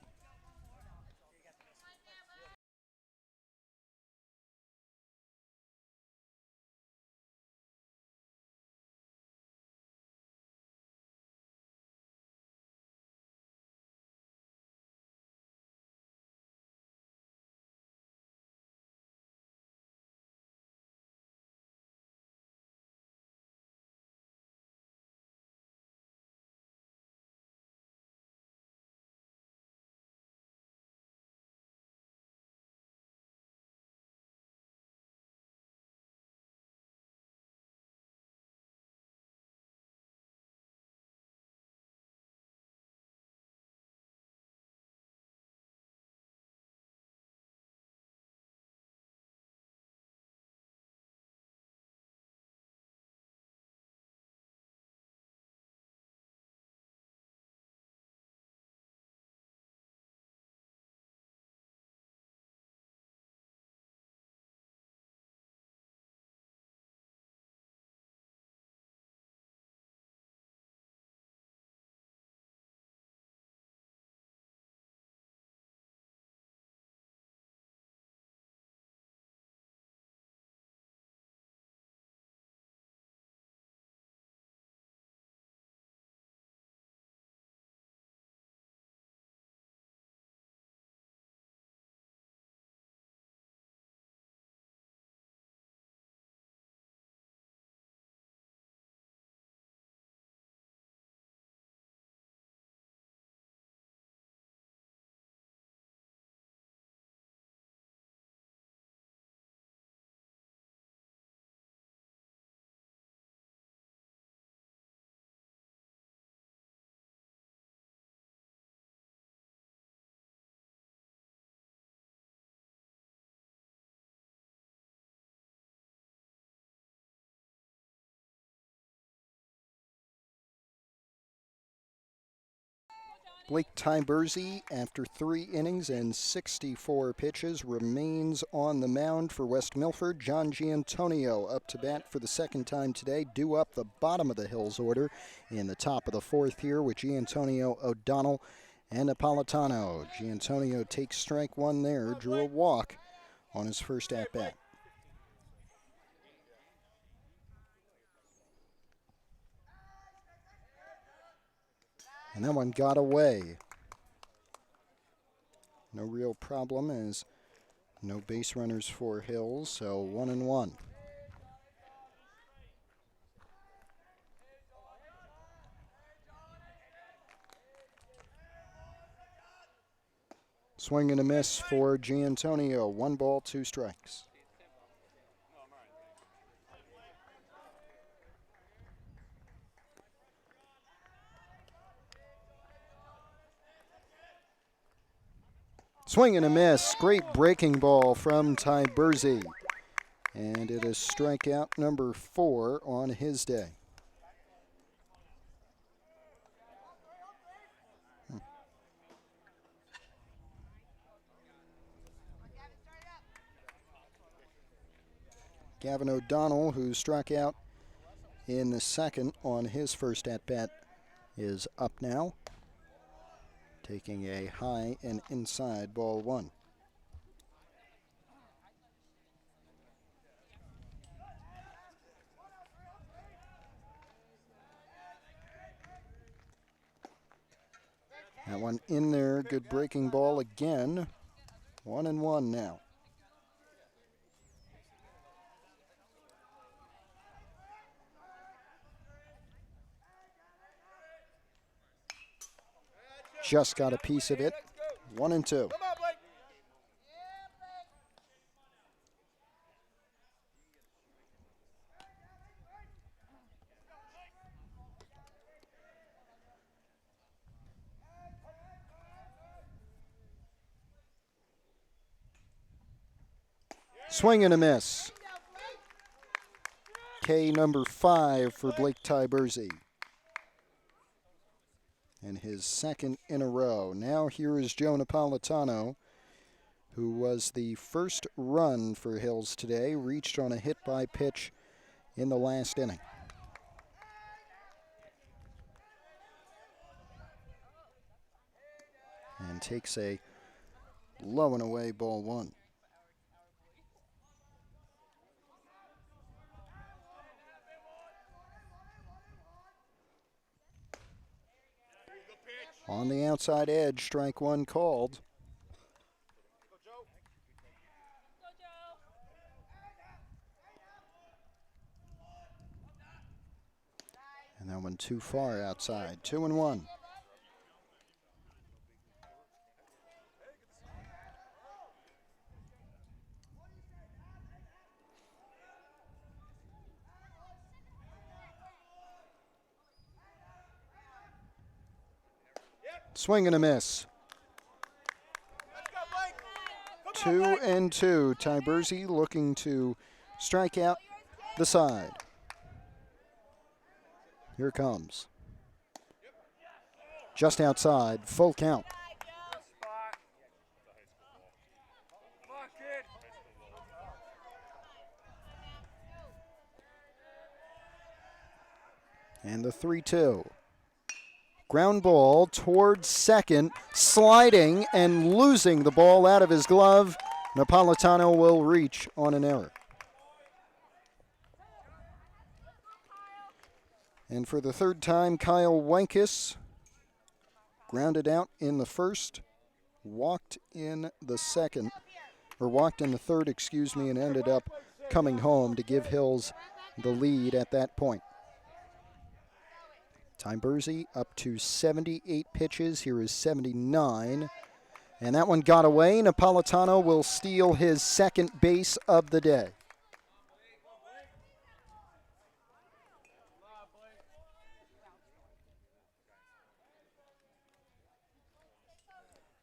Blake Tybersey, after 3 innings and 64 pitches, remains on the mound for West Milford. John Giantonio up to bat for the second time today, due up the bottom of the Hills order in the top of the 4th here with Giantonio, O'Donnell, and Napolitano. Giantonio takes strike 1 there, drew a walk on his first at-bat. And that one got away. No real problem as no base runners for Hills, so 1-1. Swing and a miss for Giantonio. 1 ball, 2 strikes. Swing and a miss. Great breaking ball from Tybersey. And it is strikeout number 4 on his day. Gavin O'Donnell, who struck out in the second on his first at-bat, is up now, taking a high and inside ball 1. That one in there, good breaking ball again. 1-1 now. Just got a piece of it. 1-2. Swing and a miss. K number 5 for Blake Tybersey. And his second in a row. Now here is Joe Napolitano, who was the first run for Hills today, reached on a hit by pitch in the last inning. And takes a low and away ball 1. On the outside edge, strike 1 called. And that one too far outside. 2-1. Swing and a miss. 2-2. Tybersey looking to strike out the side. Here it comes. Just outside, full count. And the 3-2. Ground ball towards second, sliding and losing the ball out of his glove. Napolitano will reach on an error. And for the third time, Kyle Wankus grounded out in the first, walked in the second, or walked in the third, excuse me, and ended up coming home to give Hills the lead at that point. Tybersey up to 78 pitches. Here is 79. And that one got away. Napolitano will steal his second base of the day.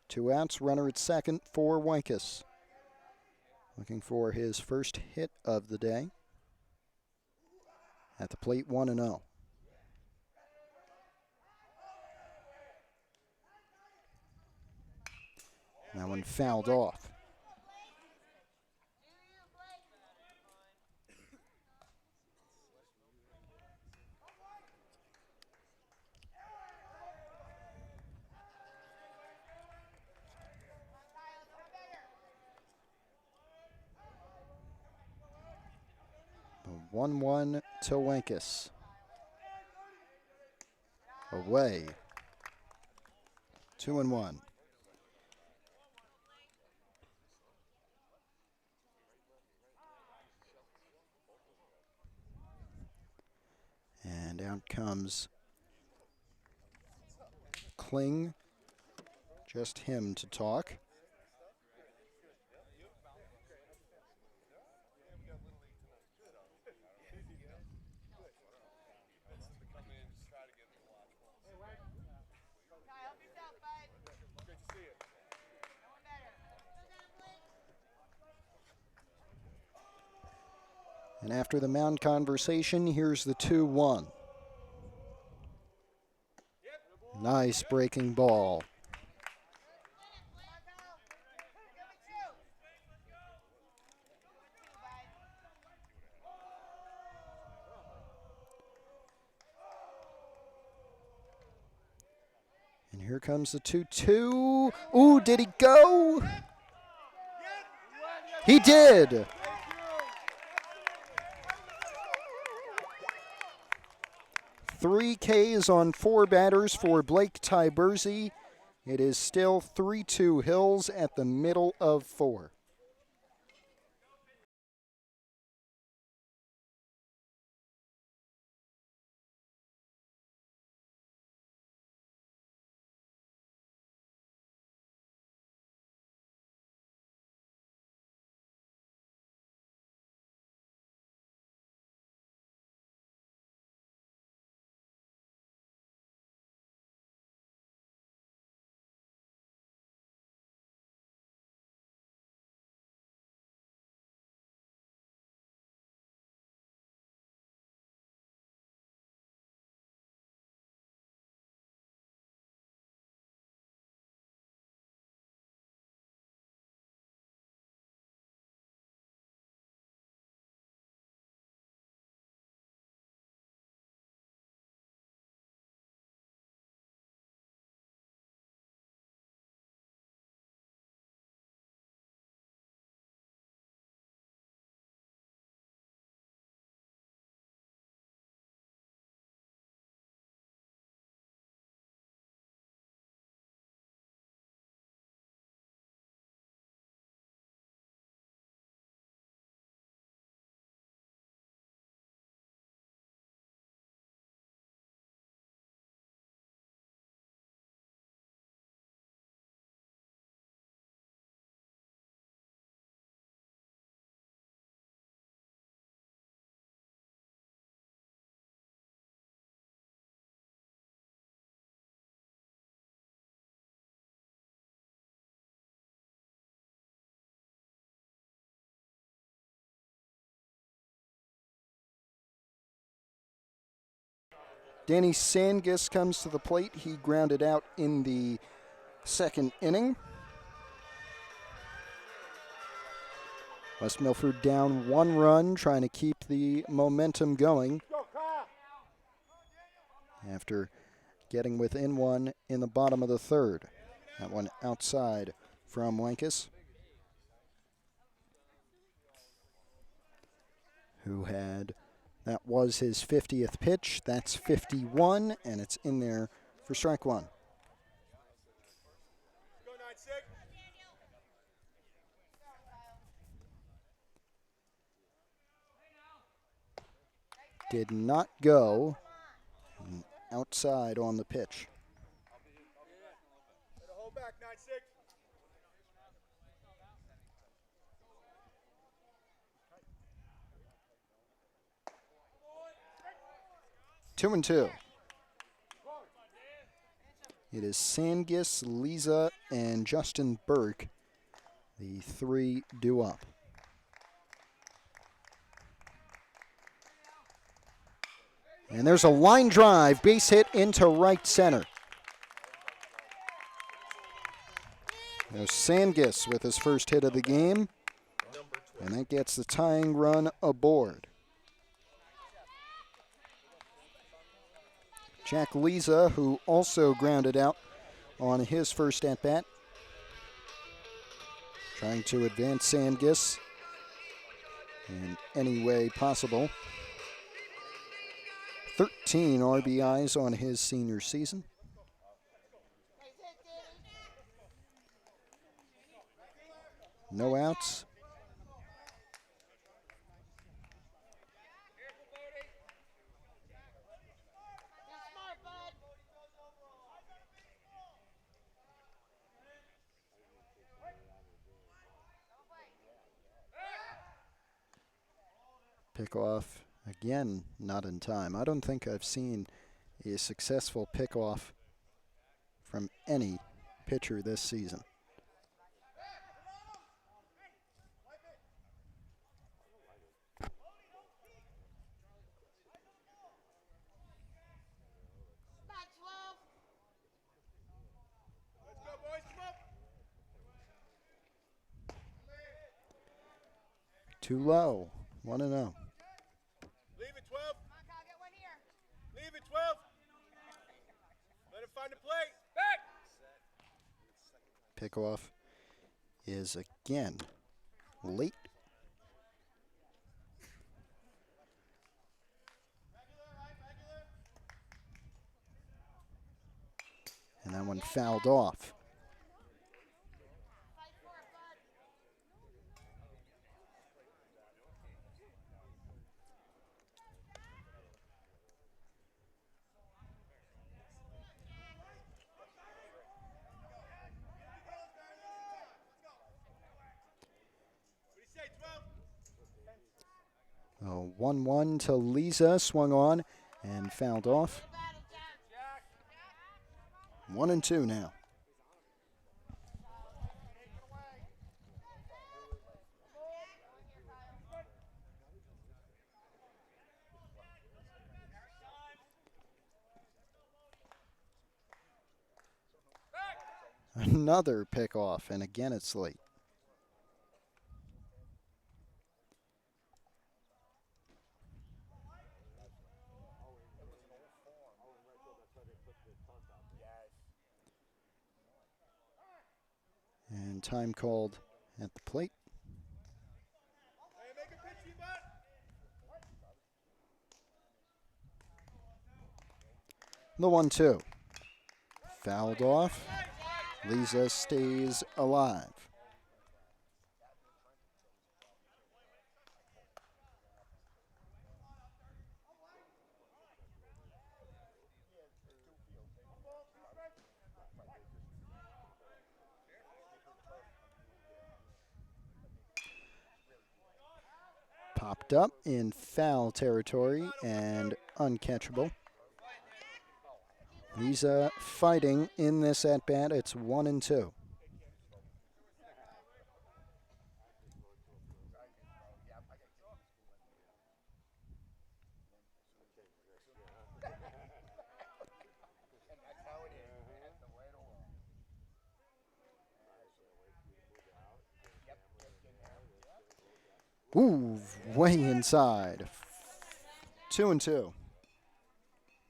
Two outs, runner at second for Wankus. Looking for his first hit of the day. At the plate, 1-0. That one fouled off. The 1-1 to Wenkus. Away. 2-1. And out comes Kling. Just him to talk. And after the mound conversation, here's the 2-1. Nice breaking ball. And here comes the 2-2. Ooh, did he go? He did. Three Ks on 4 batters for Blake Tyberzi. It is still 3-2 Hills at the middle of 4. Danny Sangis comes to the plate. He grounded out in the 2nd inning. West Milford down 1 run, trying to keep the momentum going after getting within 1 in the bottom of the 3rd. That one outside from Wenkus, who had, that was his 50th pitch. That's 51, and it's in there for strike 1. Did not go. Outside on the pitch. Hold back, 9-6. 2-2. It is Sangis, Lisa, and Justin Burke, the 3 due up. And there's a line drive, base hit into right center. There's Sandgis with his first hit of the game, and that gets the tying run aboard. Jack Leza, who also grounded out on his first at-bat, trying to advance Sandgis in any way possible. 13 RBIs on his senior season. No outs. Pickoff, again, not in time. I don't think I've seen a successful pickoff from any pitcher this season. Too low, 1-0. Leave it, 12. Leave it, 12. Let him find a plate. Back. Pickoff is again late. And that one fouled off. Oh, 1-1 to Leza, swung on and fouled off. 1-2 now. Another pickoff, and again it's late. And time called at the plate. The 1-2. Fouled off. Leza stays alive. Popped up in foul territory and uncatchable. Leza fighting in this at-bat. It's 1-2. Ooh, way inside. 2-2. I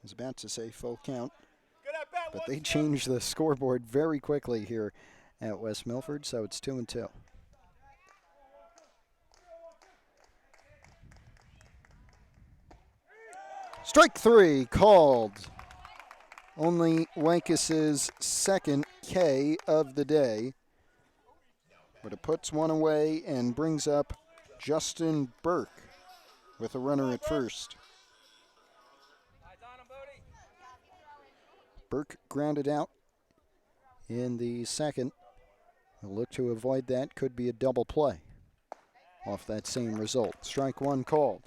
was about to say full count, but they changed the scoreboard very quickly here at West Milford, so it's 2-2. Strike three called. Only Wankes's second K of the day, but it puts one away and brings up Justin Burke with a runner at first. Burke grounded out in the second. We'll look to avoid that. Could be a double play off that same result. Strike one called.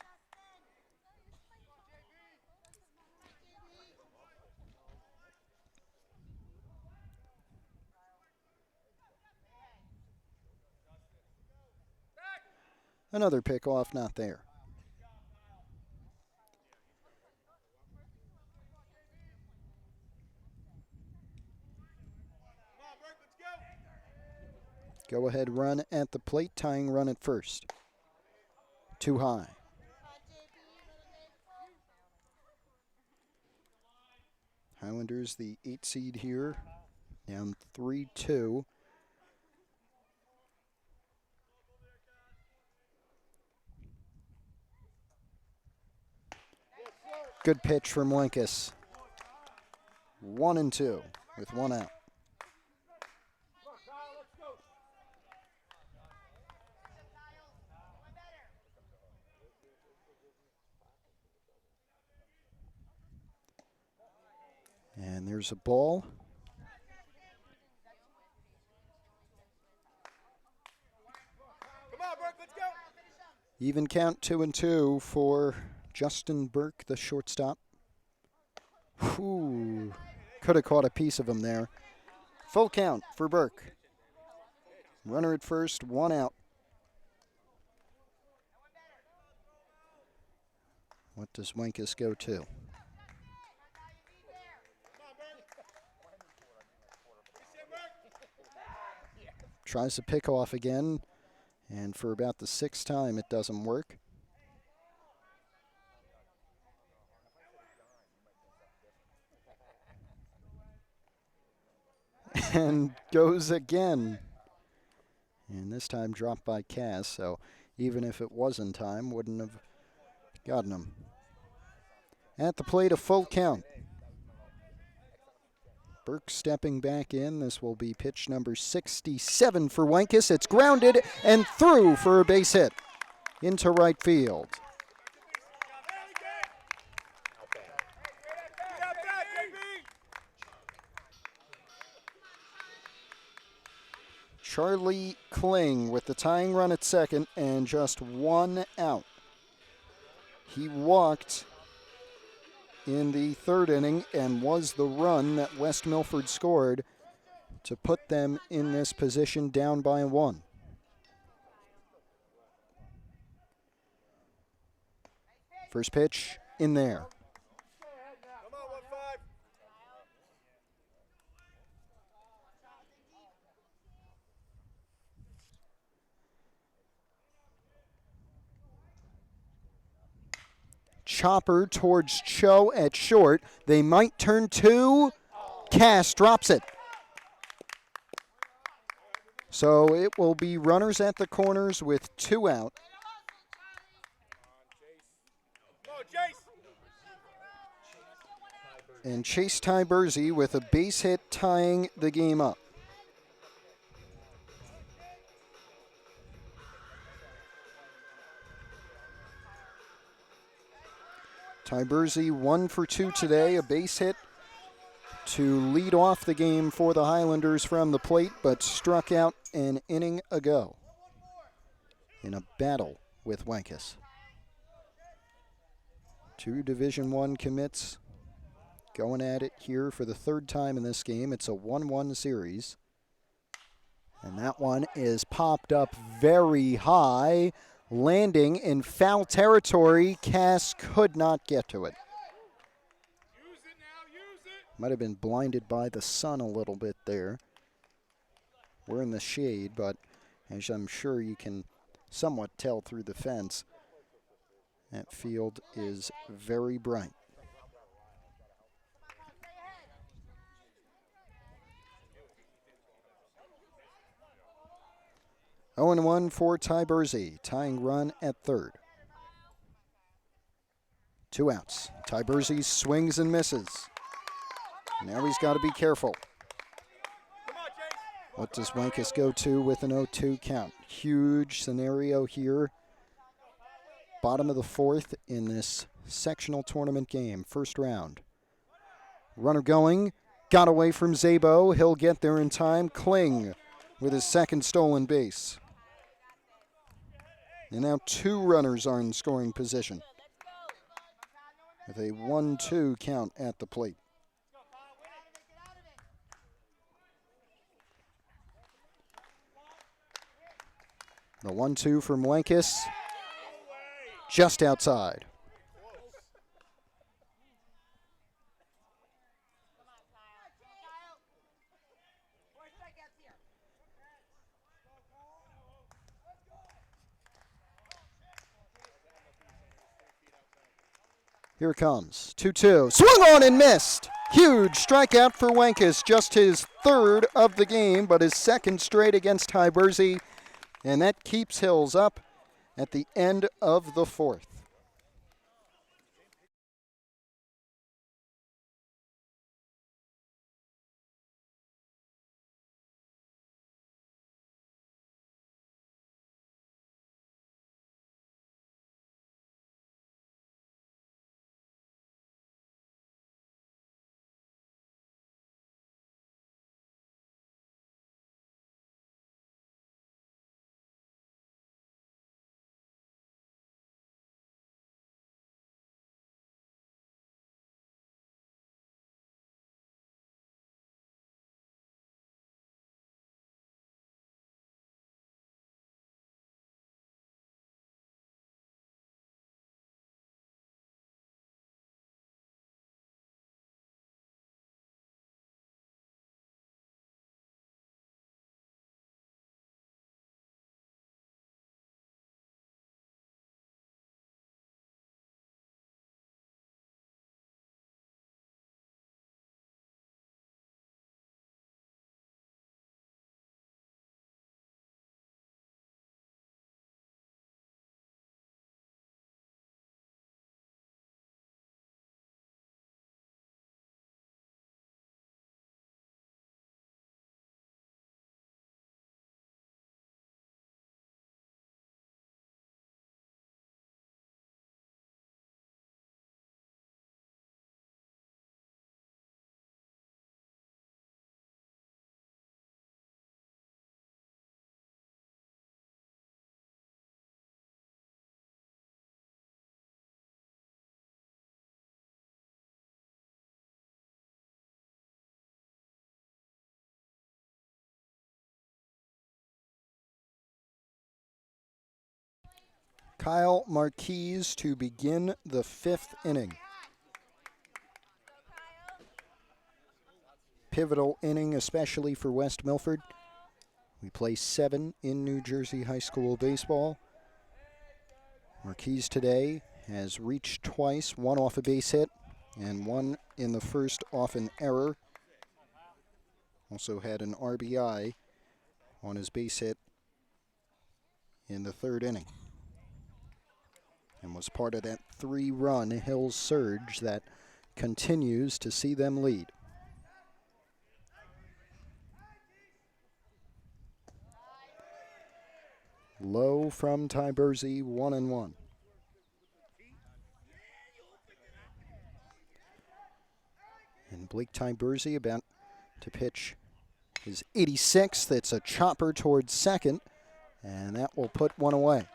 Another pickoff, not there. Go ahead run at the plate, tying run at first. Too high. Highlanders, the 8 seed here, down 3-2. Good pitch from Lenkus. 1-2 with 1 out. And there's a ball. Come on, Burke, let's go. Even count 2-2 for Justin Burke, the shortstop. Ooh, could have caught a piece of him there. Full count for Burke. Runner at first, 1 out. What does Wenkus go to? Tries to pick off again, and for about the 6th time, it doesn't work. And goes again. And this time dropped by Cass, so even if it was in time, wouldn't have gotten him. At the plate, a full count. Burke stepping back in. This will be pitch number 67 for Wenkus. It's grounded and through for a base hit into right field. Charlie Kling with the tying run at second and just 1 out. He walked in the 3rd inning and was the run that West Milford scored to put them in this position down by 1. First pitch in there. Come on, 1-5. Chopper towards Cho at short. They might turn 2. Cass drops it. So it will be runners at the corners with 2 out. Come on, Jace. And Chase Tyberzy with a base hit tying the game up. Tyberzy 1 for 2 today, a base hit to lead off the game for the Highlanders from the plate, but struck out an inning ago in a battle with Wenkus. 2 Division I commits going at it here for the 3rd time in this game. It's a 1-1 series. And that one is popped up very high, landing in foul territory. Cass could not get to it. Use it now, use it. Might have been blinded by the sun a little bit there. We're in the shade, but as I'm sure you can somewhat tell through the fence, that field is very bright. Oh, 0-1 for Tyberzy, tying run at 3rd. 2 outs. Tyberzy swings and misses. Now he's got to be careful. Come on, Jace. What does Wenkus go to with an 0-2 count? Huge scenario here. Bottom of the 4th in this sectional tournament game, 1st round. Runner going, got away from Zabo. He'll get there in time. Kling with his 2nd stolen base. And now 2 runners are in scoring position with a 1-2 count at the plate. The 1-2 from Wenkus, just outside. Here it comes. 2-2. Swung on and missed. Huge strikeout for Wenkus. Just his third of the game, but his second straight against Tyberzi. And that keeps Hills up at the end of the fourth. Kyle Marquise to begin the fifth inning. Pivotal inning, especially for West Milford. We play 7 in New Jersey high school baseball. Marquise today has reached twice, one off a base hit and one in the first off an error. Also had an RBI on his base hit in the third inning. And was part of that 3-run Hills surge that continues to see them lead. Low from Tyberzi, 1-1. And Blake Tyberzi about to pitch his 86th. It's a chopper towards second, and that will put one away.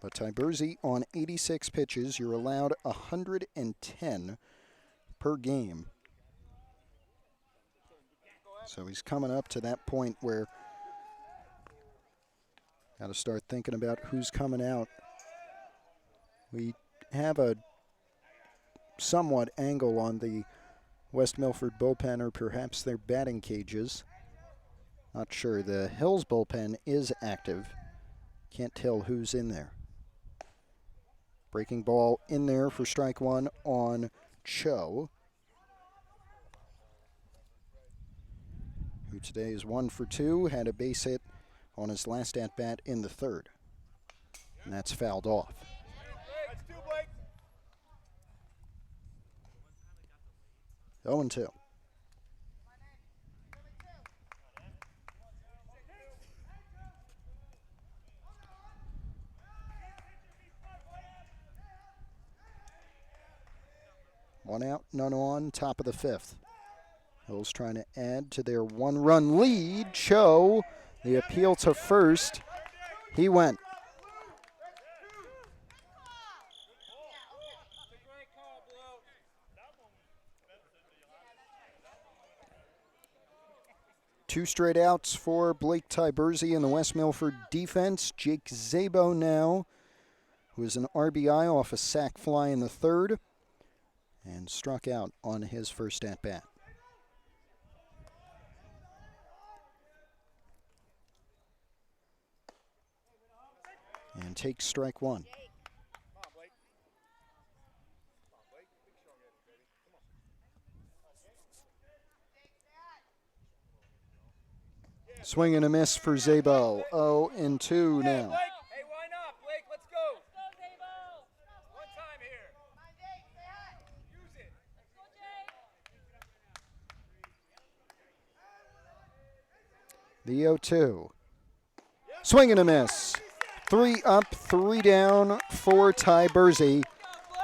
But Tyberzi on 86 pitches, you're allowed 110 per game. So he's coming up to that point where got to start thinking about who's coming out. We have a somewhat angle on the West Milford bullpen, or perhaps their batting cages. Not sure. The Hills bullpen is active. Can't tell who's in there. Breaking ball in there for strike one on Cho, who today is 1 for 2, had a base hit on his last at-bat in the third. And that's fouled off. That's 2, Blake. 0-2. One out, none on, top of the fifth. Hills trying to add to their 1-run lead. Cho, the appeal to first. He went. Two straight outs for Blake Tyberzi in the West Milford defense. Jake Zabo now, who is an RBI off a sac fly in the third, and struck out on his first at-bat. And takes strike one. Swing and a miss for Zabo. 0 and 2 Hey, now. Blake. Hey, why not, Blake? Let's go. One time here. Use it. The 0-2. Swing and a miss. 3 up, 3 down for Ty Bursey.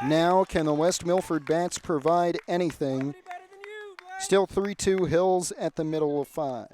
Now, can the West Milford Bats provide anything? Still 3-2 Hills at the middle of 5.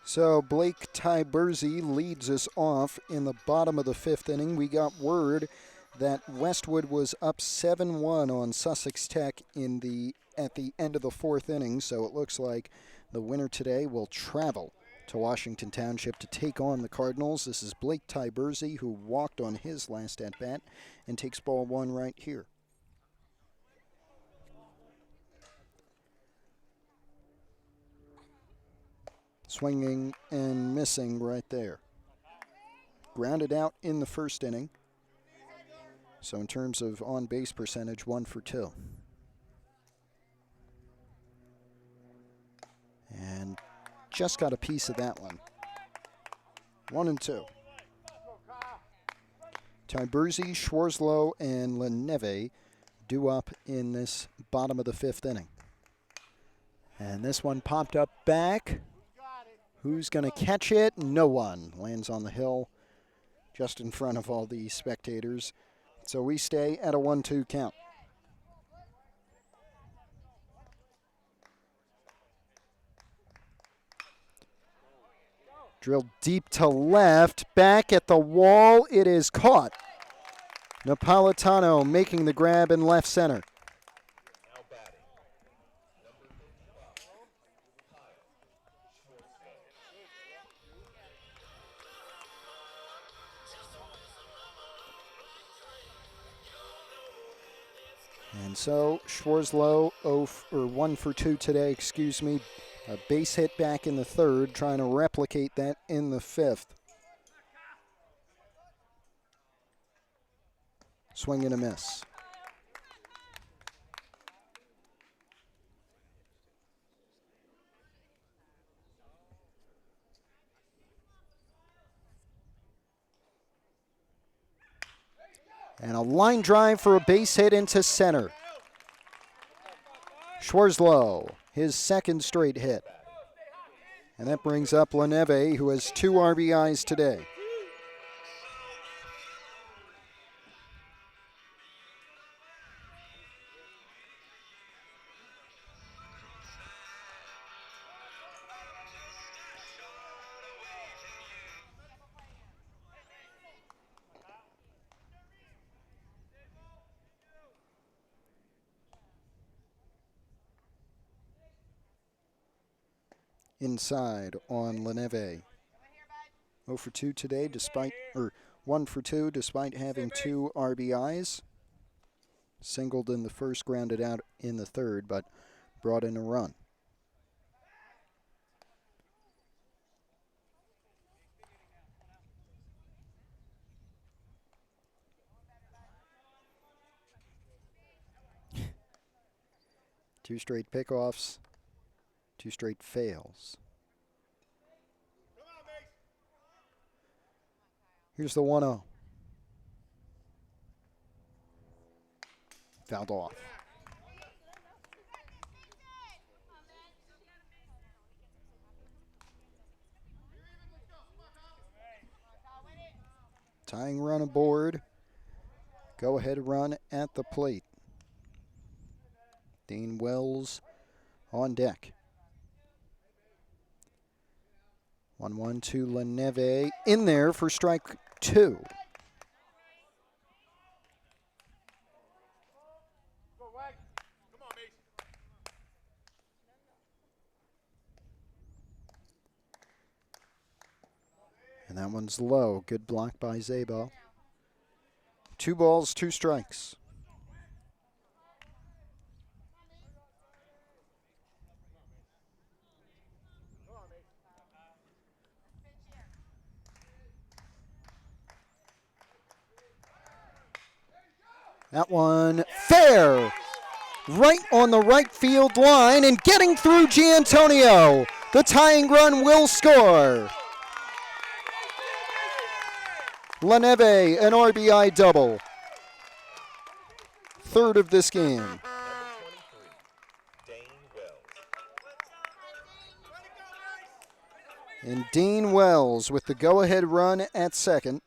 So Blake Ty Bursey leads us off in the bottom of the 5th inning. We got word that Westwood was up 7-1 on Sussex Tech at the end of the 4th inning, so it looks like the winner today will travel to Washington Township to take on the Cardinals. This is Blake Ty Bursey, who walked on his last at-bat and takes ball 1 right here. Swinging and missing right there. Grounded out in the 1st inning. So in terms of on-base percentage, 1 for 2. And just got a piece of that one. 1 and 2. Ty Bursey, Schwarzlow, and Leneve due up in this bottom of the 5th inning. And this one popped up back. Who's going to catch it? No one. Lands on the hill just in front of all the spectators. So we stay at a 1-2 count. Drilled deep to left. Back at the wall. It is caught. Napolitano making the grab in left center. And so Schwarzlow 1 for 2 today, A base hit back in the 3rd, trying to replicate that in the 5th. Swing and a miss. And a line drive for a base hit into center. Schwarzlow, his 2nd straight hit. And that brings up Leneve, who has 2 RBIs today. Inside on Leneve. 0 for 2 today, 1 for 2 despite having 2 RBIs. Singled in the first, grounded out in the third, but brought in a run. Two straight pickoffs, two straight fails. Here's the 1-0. Fouled off. Tying run aboard. Go ahead run at the plate. Dean Wells on deck. 1-1 to LaNeve in there for strike 2. And that one's low. Good block by Zabo. 2 balls, 2 strikes. That one fair. Right on the right field line and getting through Giantonio. The tying run will score. LaNeve, an RBI double. Third of this game. Number 23, Dane Wells. And Dean Wells with the go-ahead run at second.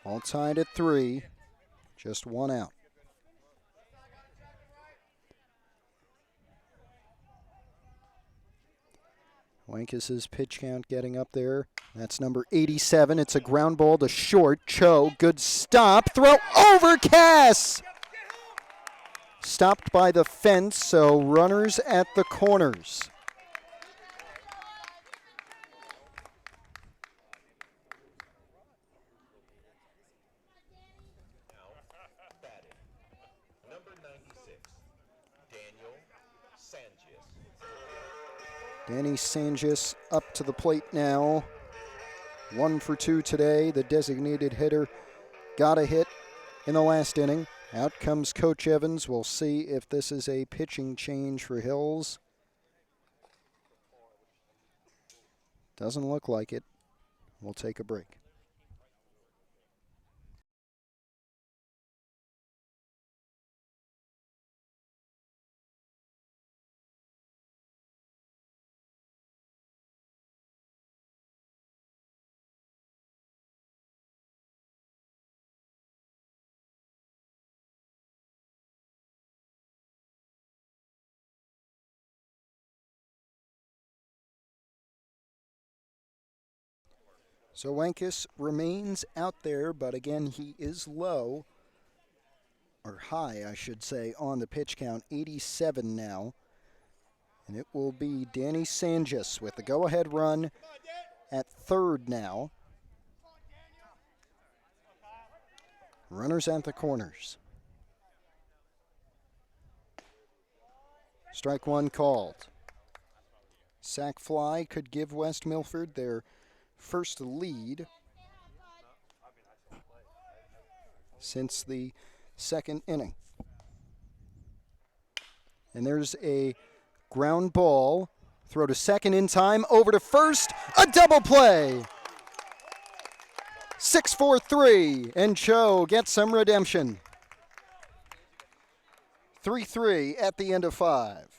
All tied at 3. Just 1 out. Wankes' pitch count getting up there. That's number 87. It's a ground ball to short. Cho, good stop. Throw over Cass. Stopped by the fence, so runners at the corners. Batting. Number 96, Daniel Sanchez. Danny Sanjis up to the plate now. 1 for 2 today. The designated hitter got a hit in the last inning. Out comes Coach Evans. We'll see if this is a pitching change for Hills. Doesn't look like it. We'll take a break. So Wankes remains out there, but again, he is low, or high, I should say, on the pitch count, 87 now. And it will be Danny Sanjis with the go-ahead run at third now. Runners at the corners. Strike 1 called. Sac fly could give West Milford their first lead since the second inning. And there's a ground ball. Throw to second in time. Over to first. A double play. 6-4-3. And Cho gets some redemption. 3-3 at the end of 5.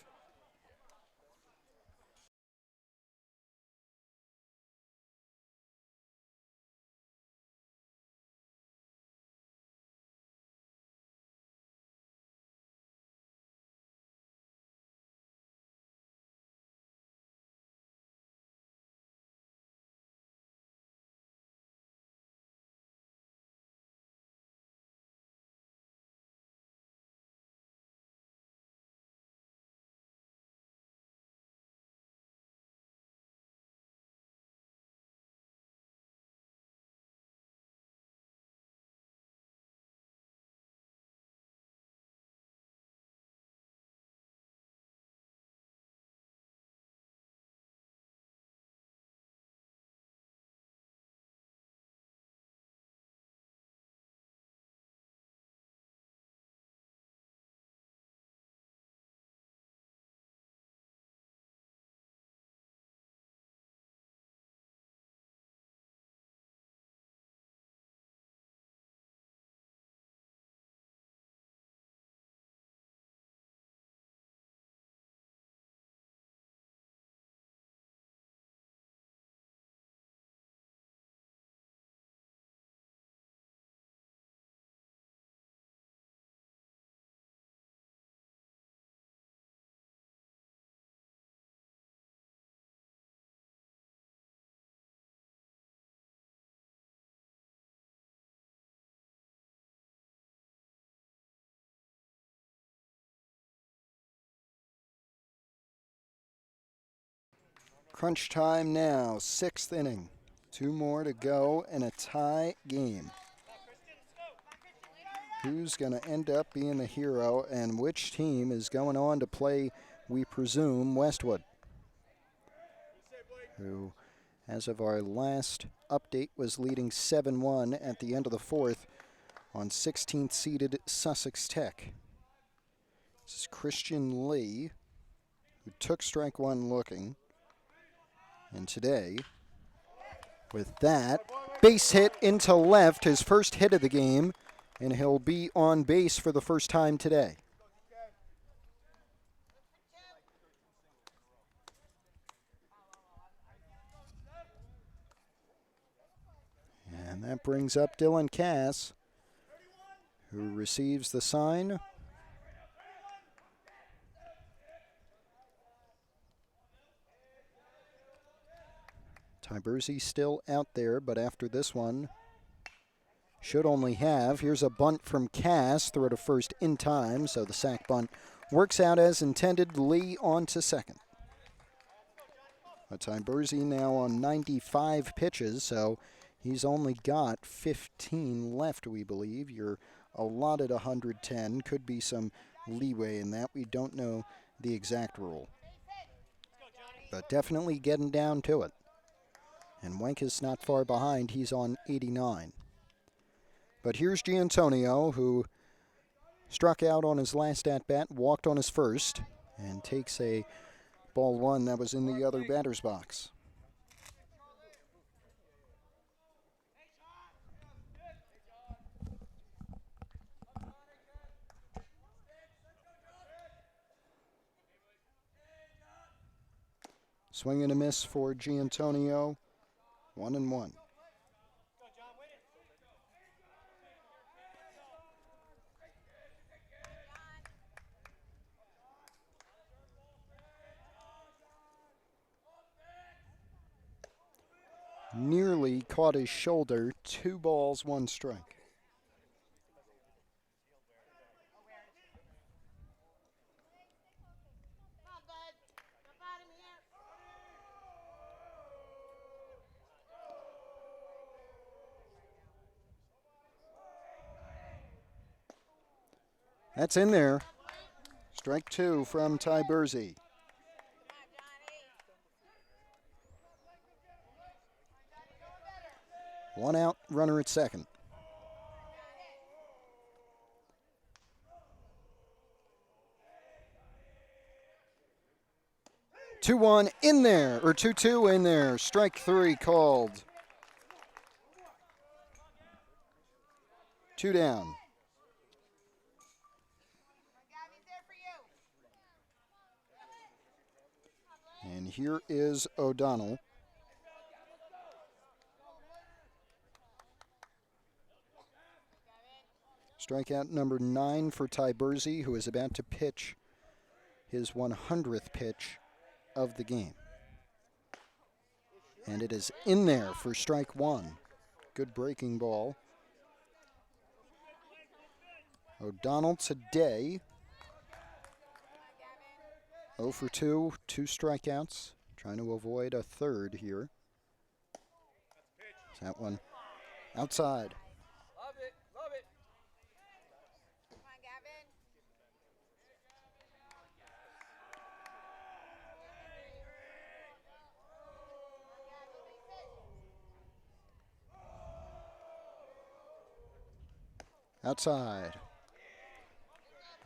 Crunch time now, 6th inning. 2 more to go and a tie game. Who's going to end up being the hero and which team is going on to play, we presume, Westwood, who, as of our last update, was leading 7-1 at the end of the 4th on 16th seeded Sussex Tech. This is Christian Lee, who took strike one looking. And today, with that, base hit into left, his first hit of the game, and he'll be on base for the first time today. And that brings up Dylan Cass, who receives the sign. Tiberzi still out there, but after this one, should only have. Here's a bunt from Cass, throw to first in time, so the sac bunt works out as intended. Lee on to second. But Tiberzi now on 95 pitches, so he's only got 15 left, we believe. You're allotted 110. Could be some leeway in that. We don't know the exact rule. But definitely getting down to it. And Wenk is not far behind. He's on 89. But here's Giantonio, who struck out on his last at-bat, walked on his first, and takes a ball one that was in the other batter's box. Swing and a miss for Giantonio. 1-1. Nearly caught his shoulder. 2 balls, 1 strike. That's in there. Strike 2 from Tiberzi. One out, runner at second. Two-one in there, or 2-2 in there. Strike 3 called. 2 down. And here is O'Donnell. Strikeout number 9 for Tiberzi, who is about to pitch his 100th pitch of the game. And it is in there for strike 1. Good breaking ball. O'Donnell today, 0 for 2, 2 strikeouts. Trying to avoid a third here. That one outside. Love it, love it. Outside.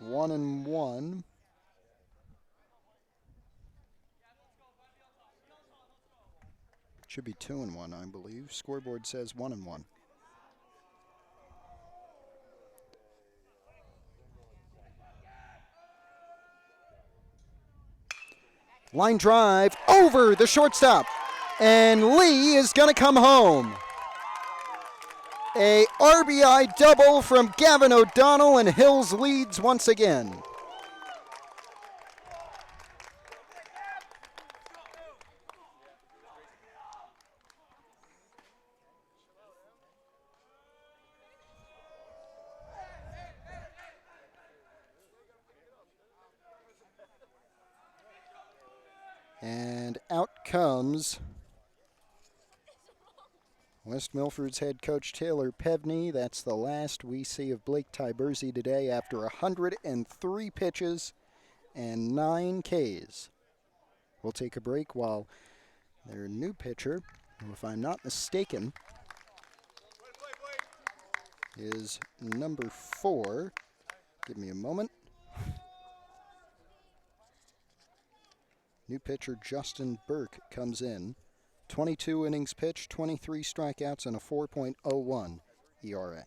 1-1. Should be 2-1, I believe. Scoreboard says 1-1. Line drive over the shortstop. And Lee is going to come home. A RBI double from Gavin O'Donnell, and Hills leads once again. And out comes West Milford's head coach Taylor Pevney. That's the last we see of Blake Tiberzi today after 103 pitches and 9 Ks. We'll take a break while their new pitcher, who if I'm not mistaken, is number 4. Give me a moment. New pitcher Justin Burke comes in. 22 innings pitched, 23 strikeouts, and a 4.01 ERA.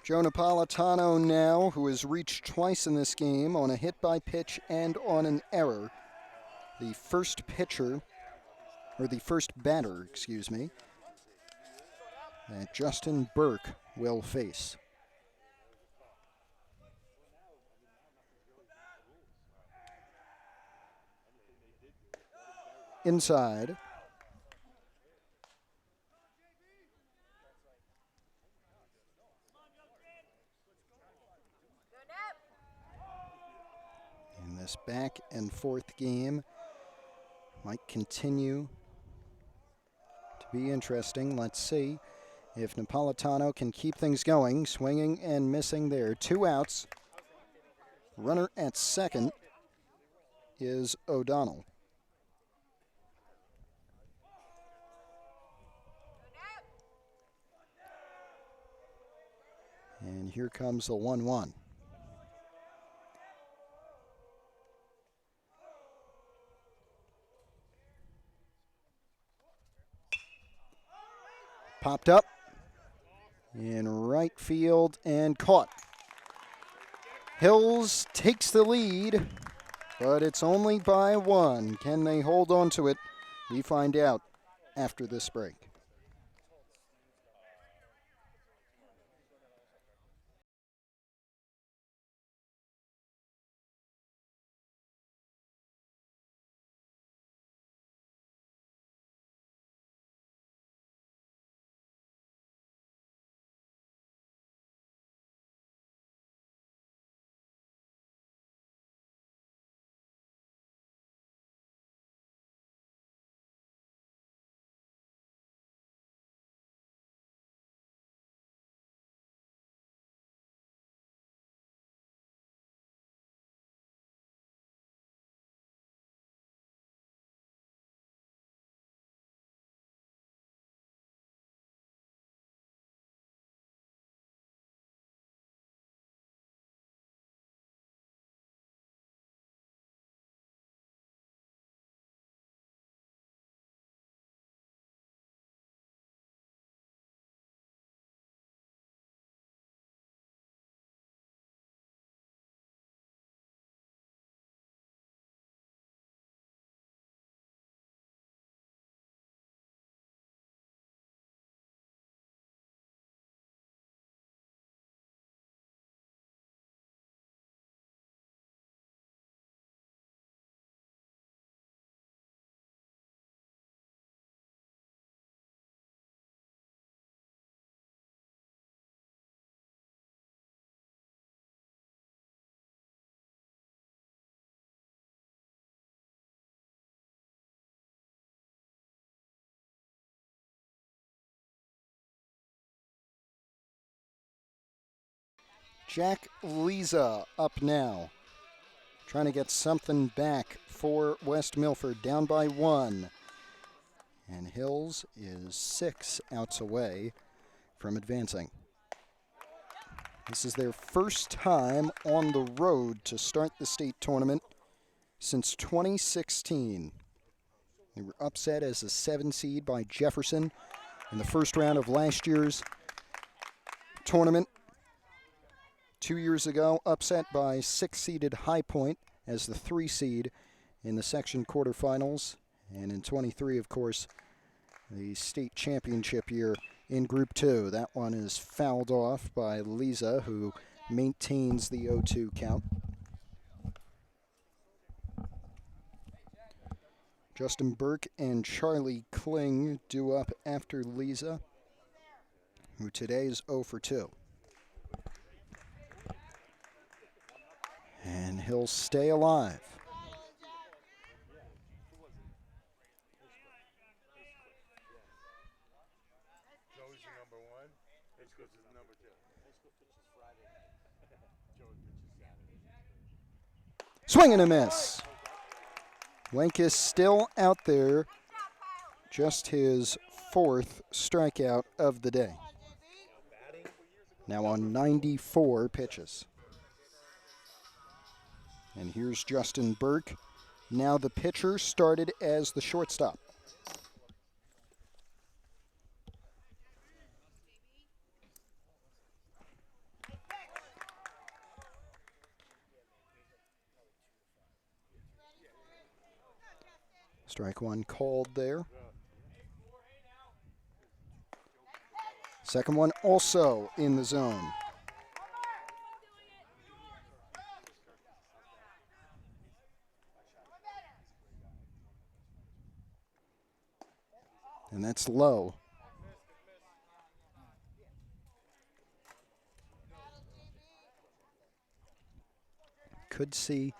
Joe Napolitano now, who has reached twice in this game on a hit by pitch and on an error. The first pitcher, or the first batter, excuse me, that Justin Burke will face. Inside. And this back and forth game might continue to be interesting. Let's see if Napolitano can keep things going. Swinging and missing there. 2 outs. Runner at second is O'Donnell. And here comes the 1-1. Popped up in right field and caught. Hills takes the lead, but it's only by 1. Can they hold on to it? We find out after this break. Jack Leza up now, trying to get something back for West Milford, down by 1. And Hills is 6 outs away from advancing. This is their first time on the road to start the state tournament since 2016. They were upset as a 7 seed by Jefferson in the first round of last year's tournament. 2 years ago, upset by 6-seeded High Point as the 3 seed in the section quarterfinals. And in 23, of course, the state championship year in Group 2. That one is fouled off by Leza, who maintains the 0-2 count. Justin Burke and Charlie Kling due up after Leza, who today is 0 for 2. And he'll stay alive. Joey's the number 1. Hitchcock's the number 2. Hitchcock pitches Friday. Joey pitches Saturday. Swing and a miss. Wenkus still out there, just his 4th strikeout of the day. Now on 94 pitches. And here's Justin Burke. Now the pitcher, started as the shortstop. Strike 1 called there. Second one also in the zone. And that's low. Could see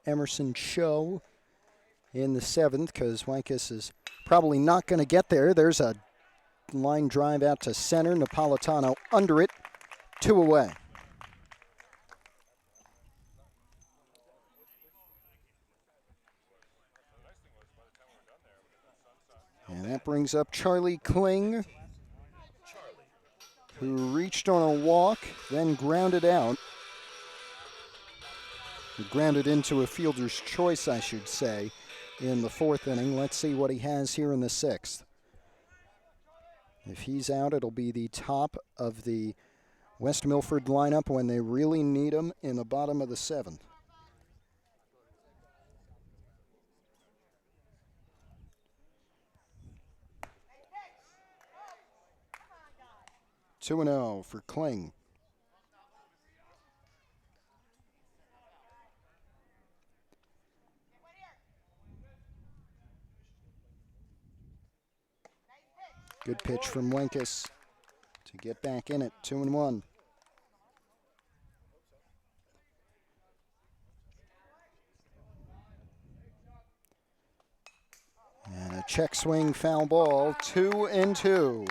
Emerson Cho in the 7th because Wenkus is probably not going to get there. There's a line drive out to center. Napolitano under it. 2 away. And that brings up Charlie Kling, who reached on a walk, then grounded out. Grounded into a fielder's choice, I should say, in the 4th inning. Let's see what he has here in the 6th. If he's out, it'll be the top of the West Milford lineup when they really need him in the bottom of the 7th. Two 2-0 for Kling. Good pitch from Wenkus to get back in it. 2-1. And a check swing foul ball. 2-2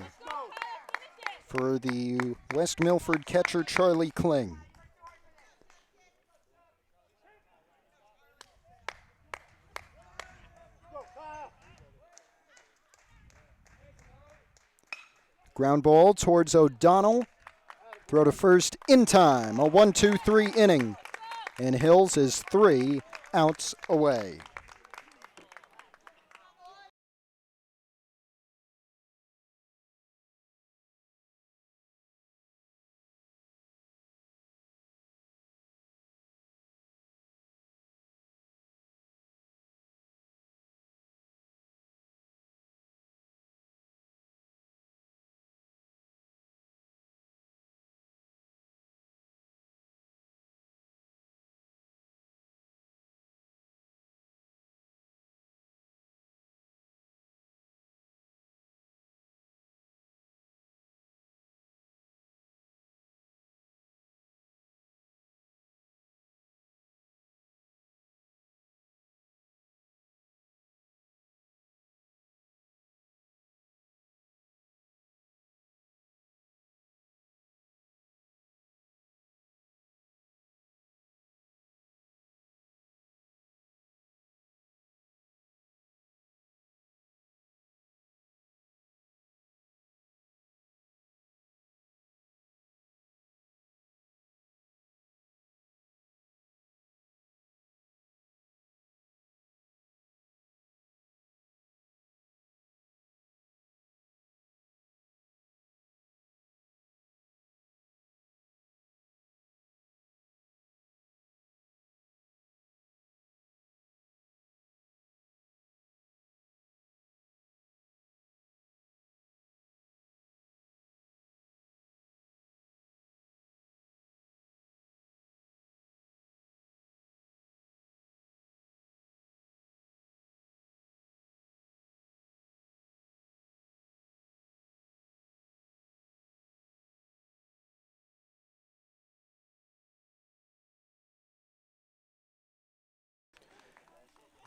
for the West Milford catcher, Charlie Kling. Ground ball towards O'Donnell. Throw to first in time. A 1-2-3 inning. And Hills is 3 outs away.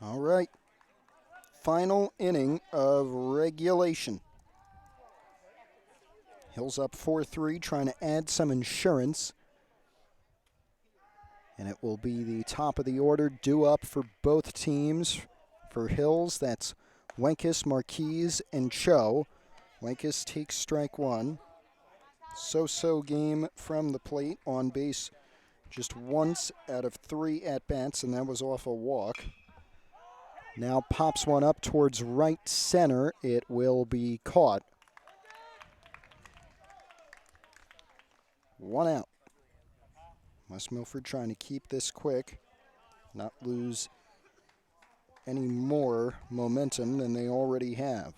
All right. Final inning of regulation. Hills up 4-3, trying to add some insurance. And it will be the top of the order due up for both teams. For Hills, that's Wenkes, Marquise, and Cho. Wenkes takes strike one. So-so game from the plate, on base just once out of 3 at-bats, and that was off a walk. Now pops one up towards right center. It will be caught. 1 out. West Milford trying to keep this quick, not lose any more momentum than they already have.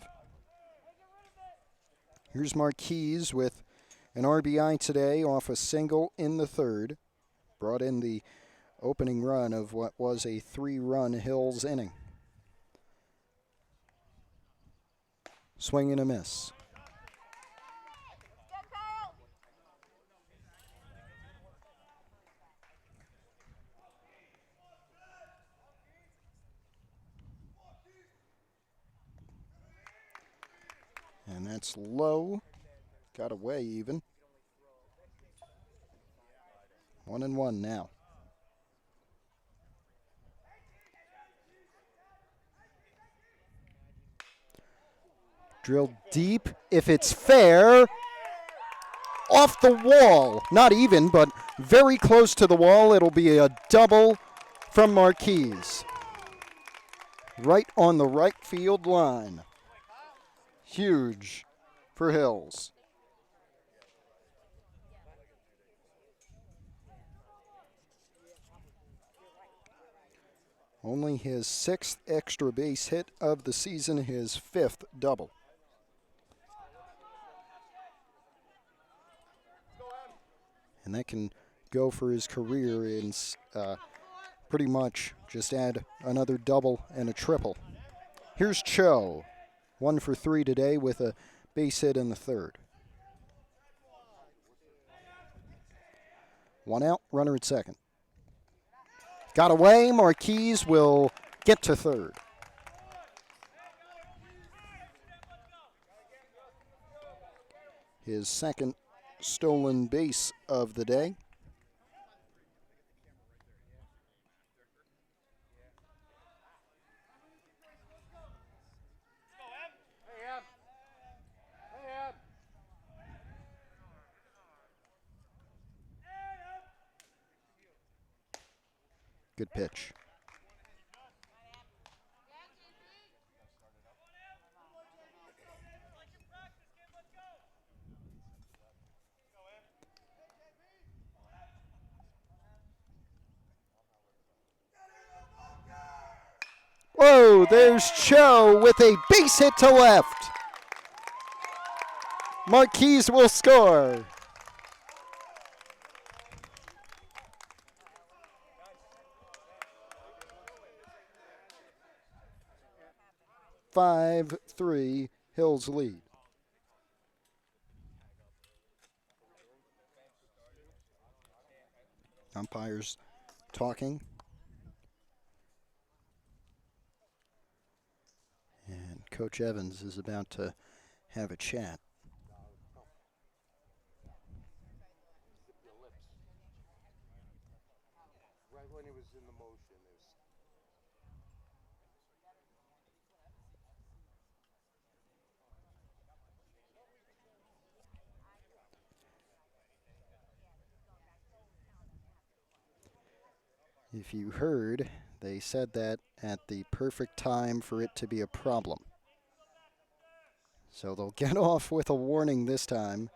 Here's Marquise with an RBI today off a single in the third. Brought in the opening run of what was a 3-run Hills inning. Swing and a miss. And that's low. Got away even. 1-1 now. Drilled deep. If it's fair. Off the wall. Not even, but very close to the wall. It'll be a double from Marquise. Right on the right field line. Huge for Hills. Only his 6th extra base hit of the season, his 5th double. And that can go for his career in pretty much just add another double and a triple. Here's Cho. 1 for 3 today with a base hit in the third. 1 out, runner at second. Got away, Marquise will get to third. His 2nd stolen base of the day. Good pitch. Whoa, there's Cho with a base hit to left. Marquise will score. Five, 3, Hills lead. Umpires talking. And Coach Evans is about to have a chat. Right when he was in the motion, If you heard, they said that at the perfect time for it to be a problem. So they'll get off with a warning this time.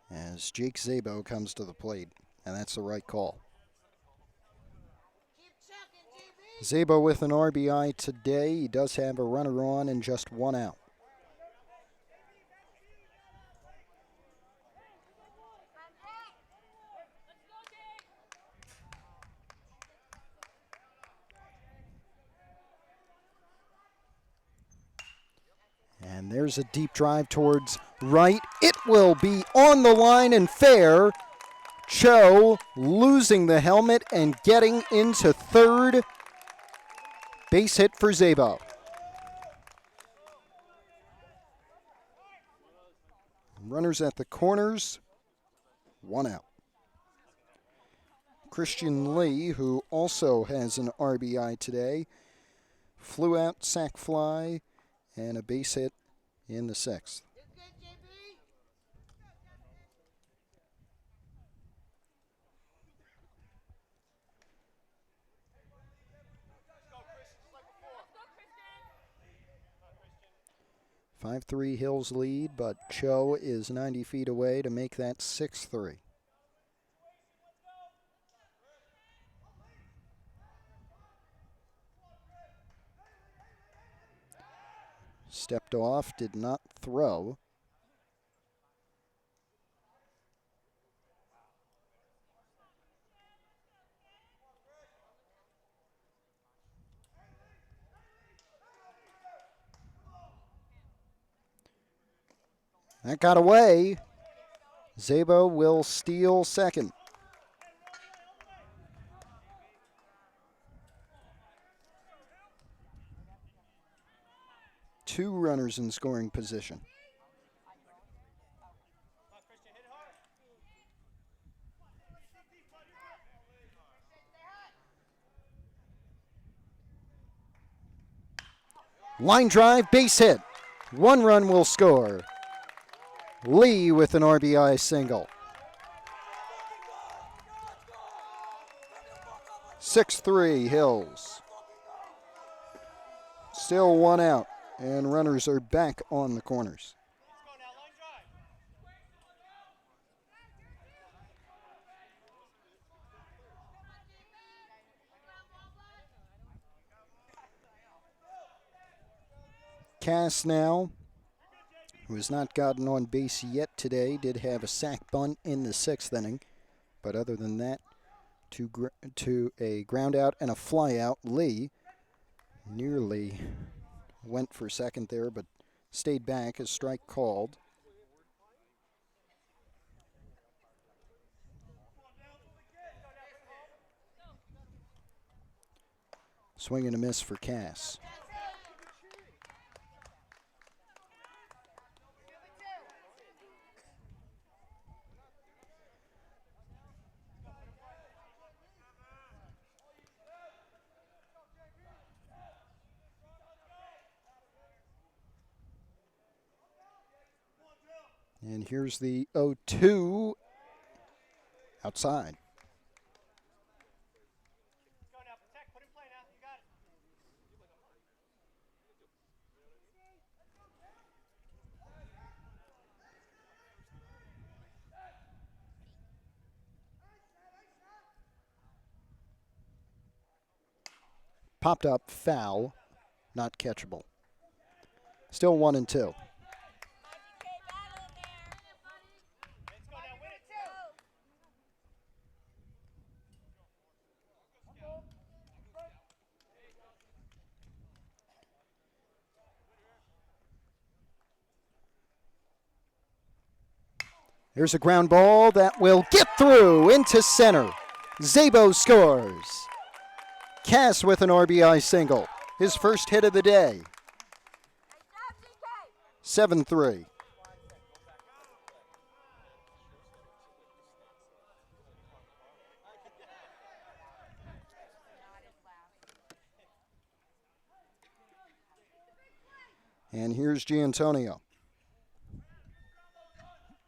As Jake Szabo comes to the plate, and that's the right call. Szabo with an RBI today. He does have a runner on and just 1 out. And there's a deep drive towards right. It will be on the line and fair. Cho losing the helmet and getting into third. Base hit for Zabo. Runners at the corners, 1 out. Christian Lee, who also has an RBI today, flew out, sac fly, and a base hit in the 6th. Let's go, Christian. 5-3 Hills lead, but Cho is 90 feet away to make that 6-3. Stepped off, did not throw. That got away. Zabo will steal second. Two runners in scoring position. Line drive, base hit. 1 run will score. Lee with an RBI single. 6-3 Hills. Still 1 out, and runners are back on the corners. Let's go now, line drive. Cass now, who has not gotten on base yet today, did have a sac bunt in the 6th inning. But other than that, to a ground out and a fly out. Lee nearly went for second there, but stayed back. A strike called. Swing and a miss for Cass. And here's the 0-2 outside. Let's go now, protect, put in play now. You got it. Popped up, foul, not catchable. Still 1-2. Let's go now, win it. There's a ground ball that will get through into center. Zabo scores. Cass with an RBI single. His first hit of the day. 7-3. And here's Giantonio.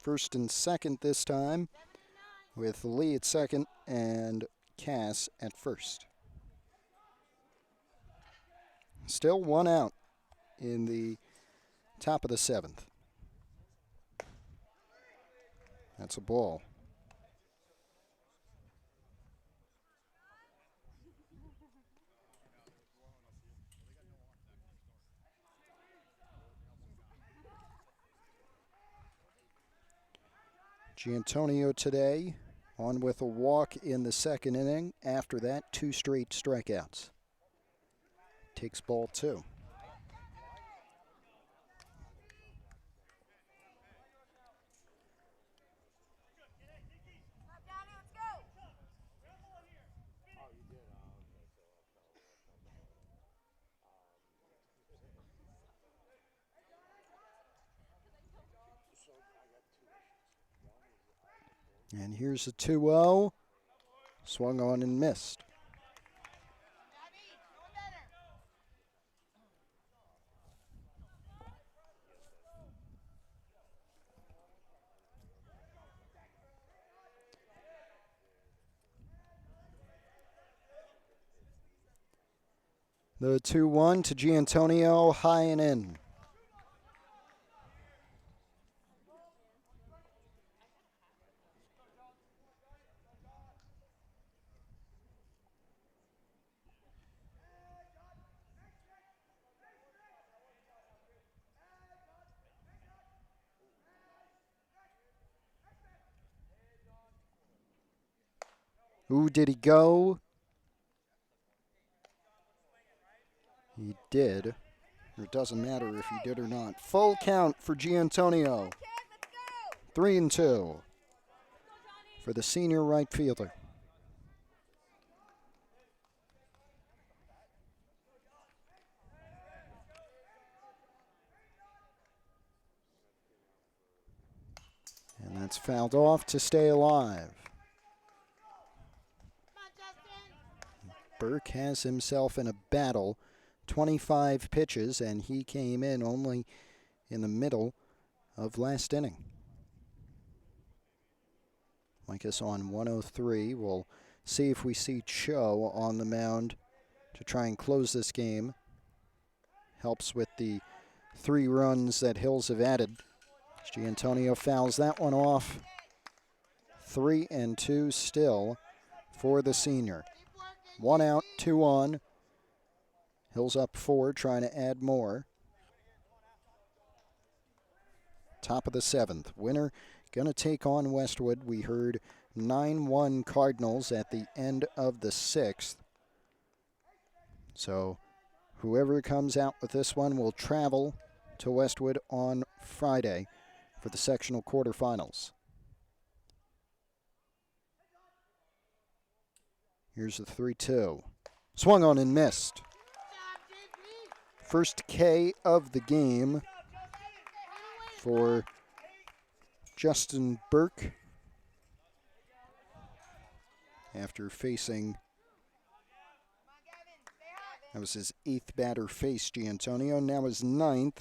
First and second this time, with Lee at second and Cass at first. Still 1 out in the top of the 7th. That's a ball. Giantonio today on with a walk in the 2nd inning. After that, 2 straight strikeouts. Takes ball 2. And here's a 2-0. Swung on and missed. The 2-1 to Giantonio, high and in. Ooh, did he go? He did. It doesn't matter if he did or not. Full count for Giantonio. 3-2 for the senior right fielder. And that's fouled off to stay alive. Burke has himself in a battle. 25 pitches, and he came in only in the middle of last inning. Micah's on 103. We'll see if we see Cho on the mound to try and close this game. Helps with the 3 runs that Hills have added. Giantonio fouls that one off. 3-2 still for the senior. 1 out, 2 on. Hills up 4, trying to add more. Top of the 7th. Winner going to take on Westwood. We heard 9-1 Cardinals at the end of the 6th. So whoever comes out with this one will travel to Westwood on Friday for the sectional quarterfinals. Here's the 3-2. Swung on and missed. First K of the game for Justin Burke after facing, that was his 8th batter face, Giantonio. Now his 9th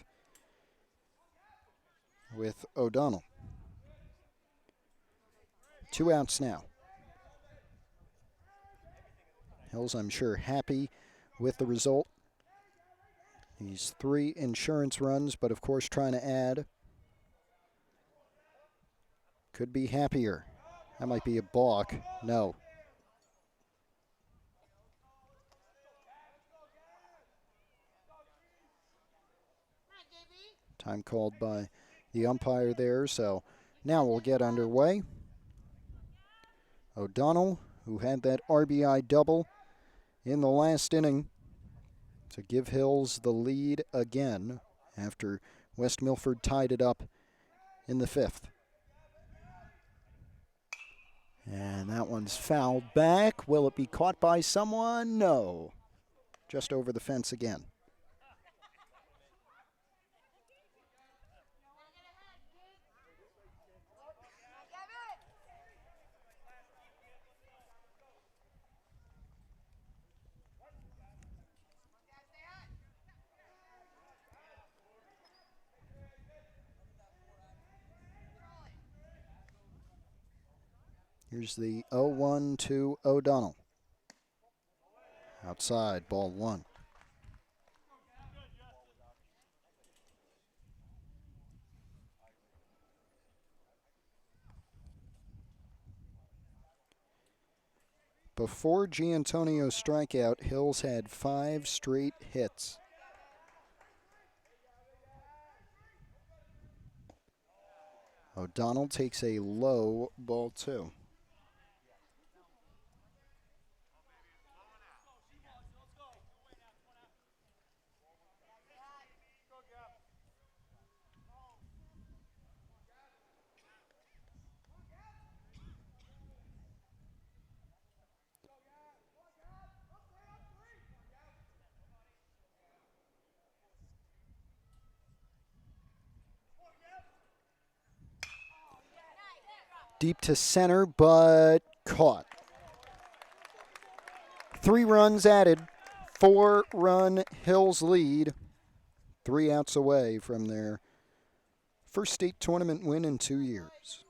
with O'Donnell. 2 outs now. Hills, I'm sure, happy with the result. These 3 insurance runs, but of course trying to add. Could be happier. That might be a balk. No. Time called by the umpire there, so now we'll get underway. O'Donnell, who had that RBI double in the last inning to give Hills the lead again after West Milford tied it up in the 5th. And that one's fouled back. Will it be caught by someone? No. Just over the fence again. Here's the 0-1 to O'Donnell. Outside, ball 1. Before Giantonio's strikeout, Hills had 5 straight hits. O'Donnell takes a low, ball 2. Deep to center, but caught. 3 runs added, 4-run Hills lead. 3 outs away from their first state tournament win in 2 years.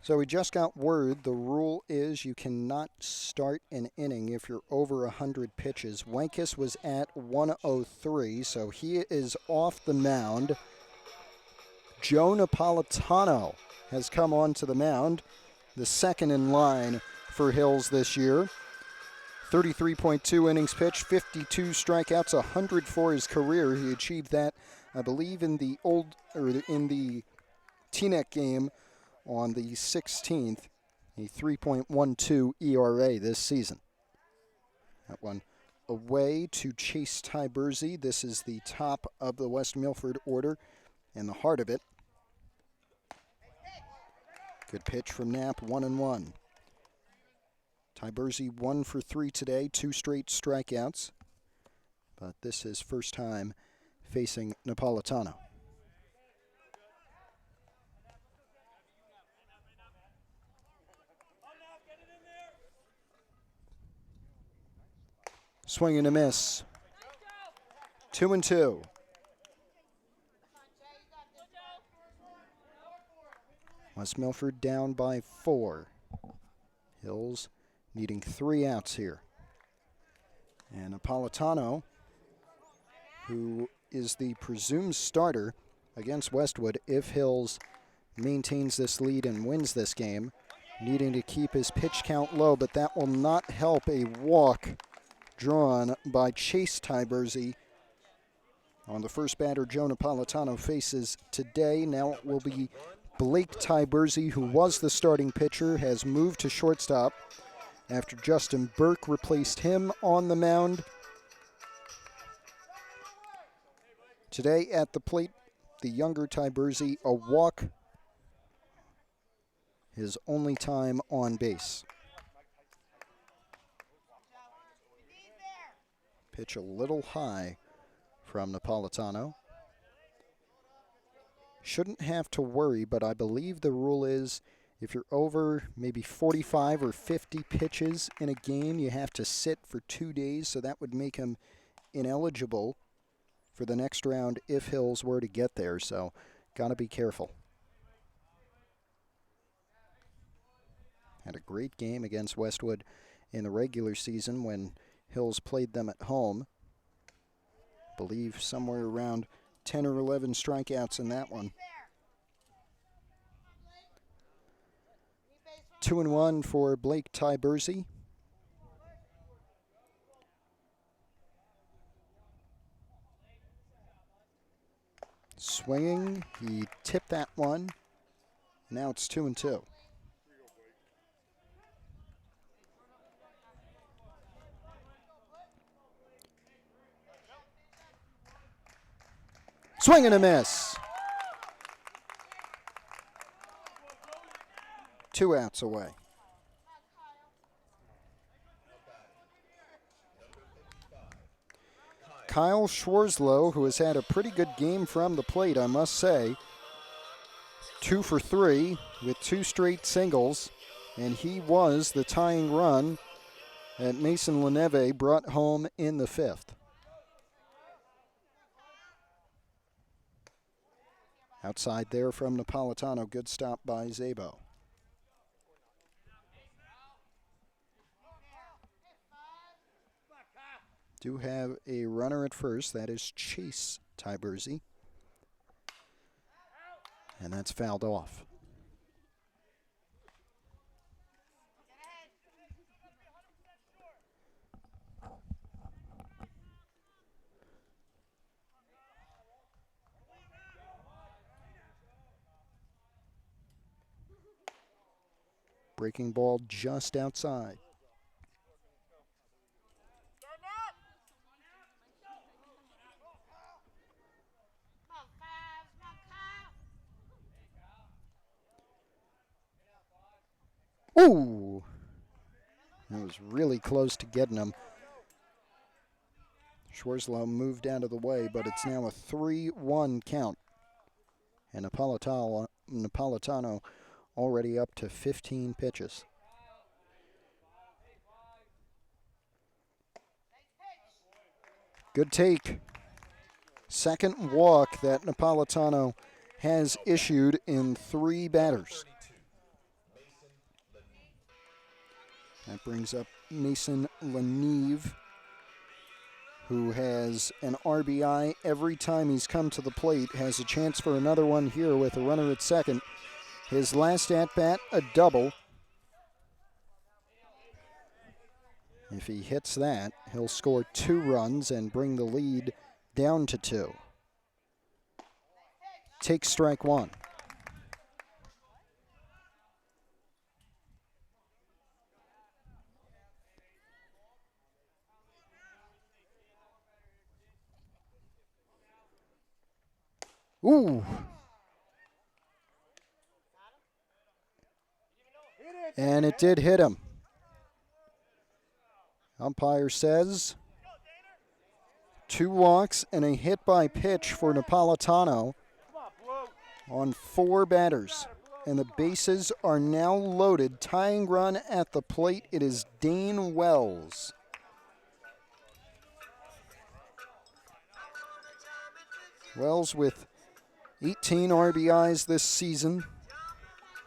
So we just got word the rule is you cannot start an inning if you're over 100 pitches. Wankus was at 103, so he is off the mound. Joe Napolitano has come onto the mound, the second in line for Hills this year. 33.2 innings pitched, 52 strikeouts, 100 for his career. He achieved that, I believe, in the Teaneck game on the 16th, a 3.12 ERA this season. That one away to Chase Tyberzi. This is the top of the West Milford order and the heart of it. Good pitch from Knapp, 1-1. Tyberzi 1 for 3 today, 2 straight strikeouts. But this is first time facing Napolitano. Swing and a miss. 2-2. West Milford down by 4. Hills needing 3 outs here. And Napolitano, who is the presumed starter against Westwood if Hills maintains this lead and wins this game, needing to keep his pitch count low, but that will not help a walk drawn by Chase Tyberzi. On the first batter, Joe Napolitano faces today. Now it will be Blake Tyberzi, who was the starting pitcher, has moved to shortstop after Justin Burke replaced him on the mound. Today at the plate, the younger Tyberzi, a walk, his only time on base. Pitch a little high from Napolitano. Shouldn't have to worry, but I believe the rule is if you're over maybe 45 or 50 pitches in a game, you have to sit for 2 days, so that would make him ineligible for the next round if Hills were to get there. So got to be careful. Had a great game against Westwood in the regular season when Hills played them at home. Believe somewhere around 10 or 11 strikeouts in that one. 2-1 for Blake Tybersey. Swinging, he tipped that one. Now it's 2-2. Swing and a miss. 2 outs away. Kyle Schwarzlow, who has had a pretty good game from the plate, I must say. 2 for 3 with 2 straight singles, and he was the tying run that Mason Leneve brought home in the 5th. Outside there from Napolitano, good stop by Szabo. Do have a runner at first, that is Chase Tybersey. And that's fouled off. Breaking ball just outside. Ooh! That was really close to getting him. Schwarzlow moved out of the way, but it's now a 3-1 count. And Napolitano already up to 15 pitches. Good take. Second walk that Napolitano has issued in 3 batters. That brings up Mason Leneve, who has an RBI every time he's come to the plate, has a chance for another one here with a runner at second. His last at-bat, a double. If he hits that, he'll score 2 runs and bring the lead down to 2. Take strike 1. Ooh. And it did hit him. Umpire says 2 walks and a hit by pitch for Napolitano on 4 batters. And the bases are now loaded. Tying run at the plate. It is Dane Wells. Wells with 18 RBIs this season.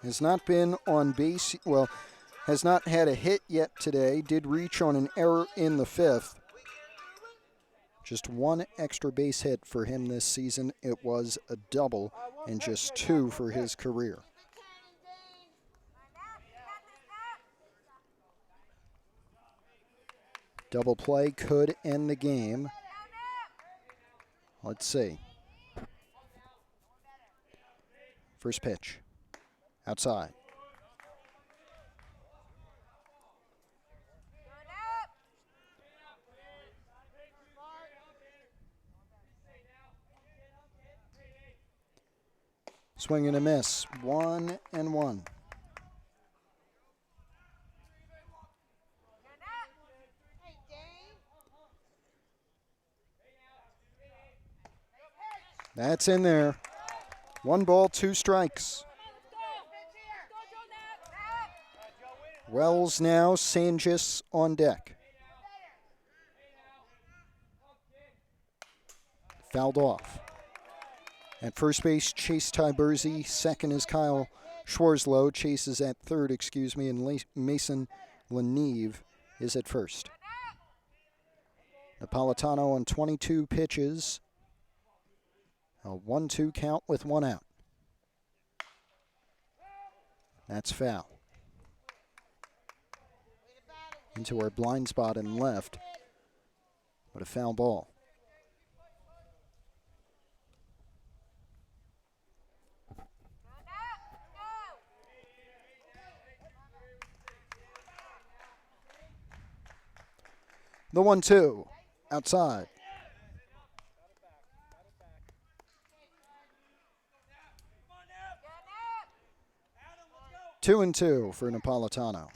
Has not been on base, well, has not had a hit yet today. Did reach on an error in the 5th. Just 1 extra base hit for him this season. It was a double and just 2 for his career. Double play could end the game. Let's see. First pitch. Outside. Swing and a miss. 1-1. That's in there. 1 ball, 2 strikes. Wells now, Sanjis on deck. Fouled off. At first base, Chase Tyberzi. Second is Kyle Schwarzlow. Chase is at third, and Mason Leneve is at first. Napolitano on 22 pitches. A 1-2 count with 1 out. That's foul. Into our blind spot and left, but a foul ball. The 1-2 outside. 2-2 for Napolitano.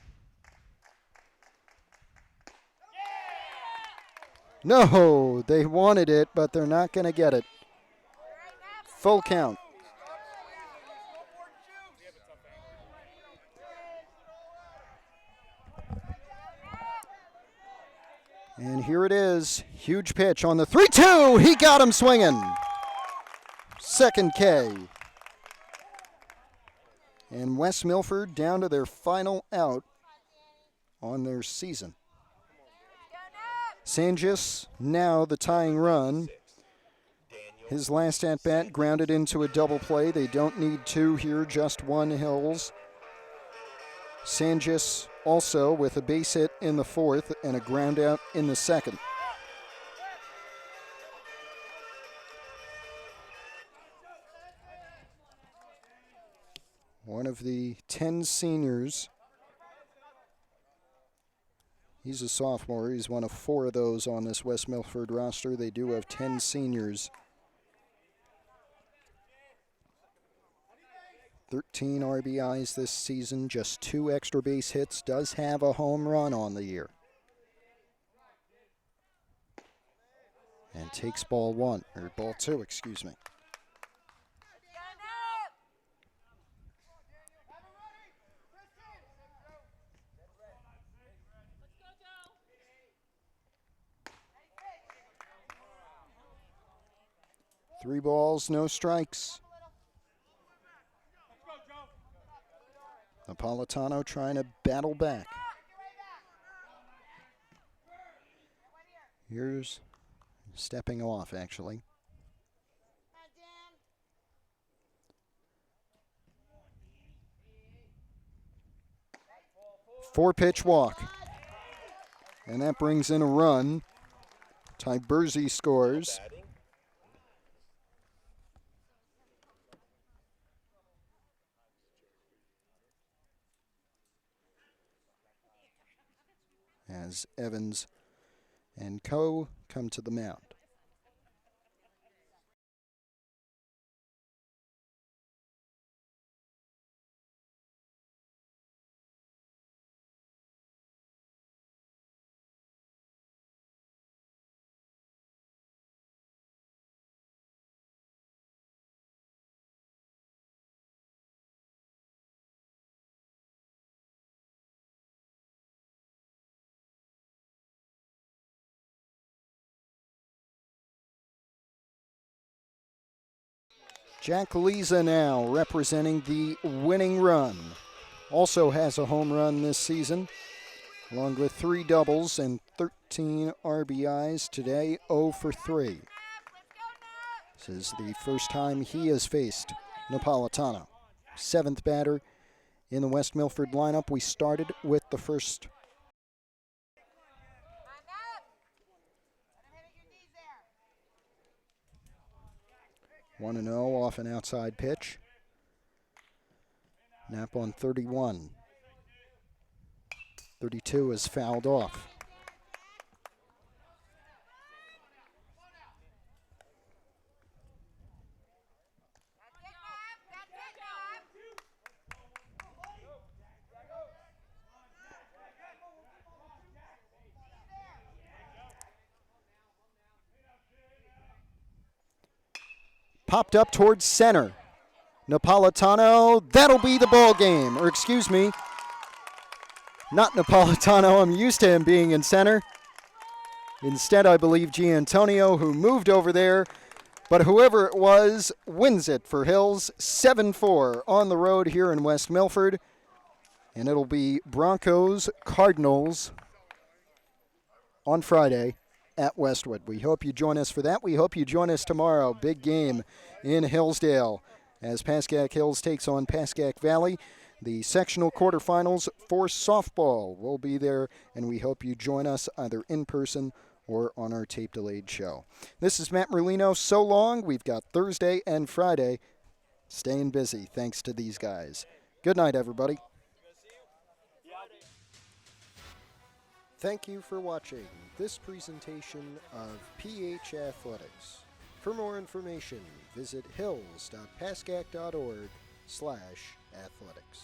No, they wanted it, but they're not going to get it. Full count. And here it is. Huge pitch on the 3-2. He got him swinging. Second K. And West Milford down to their final out on their season. Sanjis now the tying run. His last at-bat grounded into a double play. They don't need 2 here, just 1 Hills. Sanjis also with a base hit in the 4th and a ground out in the 2nd. One of the 10 seniors. He's a sophomore. He's one of 4 of those on this West Milford roster. They do have 10 seniors. 13 RBIs this season, just 2 extra base hits, does have a home run on the year. And takes ball 2, excuse me. Three balls, no strikes. Napolitano trying to battle back. Here's stepping off, actually. 4-pitch walk. And that brings in a run. Tyberzi scores. As Evans and co. come to the mound. Jack Leza now representing the winning run. Also has a home run this season, along with 3 doubles and 13 RBIs today, 0 for 3. This is the first time he has faced Napolitano. 7th batter in the West Milford lineup. We started with the first. 1-0 off an outside pitch. Knapp on 31. 32 is fouled off. Popped up towards center. Napolitano, that'll be the ball game. Or excuse me, not Napolitano. I'm used to him being in center. Instead, I believe Giantonio, who moved over there, But whoever it was wins it for Hills 7-4 on the road here in West Milford. And it'll be Broncos Cardinals on Friday at Westwood. We hope you join us for that. We hope you join us tomorrow. Big game in Hillsdale as Pascack Hills takes on Pascack Valley. The sectional quarterfinals for softball will be there, and we hope you join us either in person or on our tape-delayed show. This is Matt Merlino. So long. We've got Thursday and Friday. Staying busy thanks to these guys. Good night, everybody. Thank you for watching this presentation of PH Athletics. For more information, visit hills.pascack.org/athletics.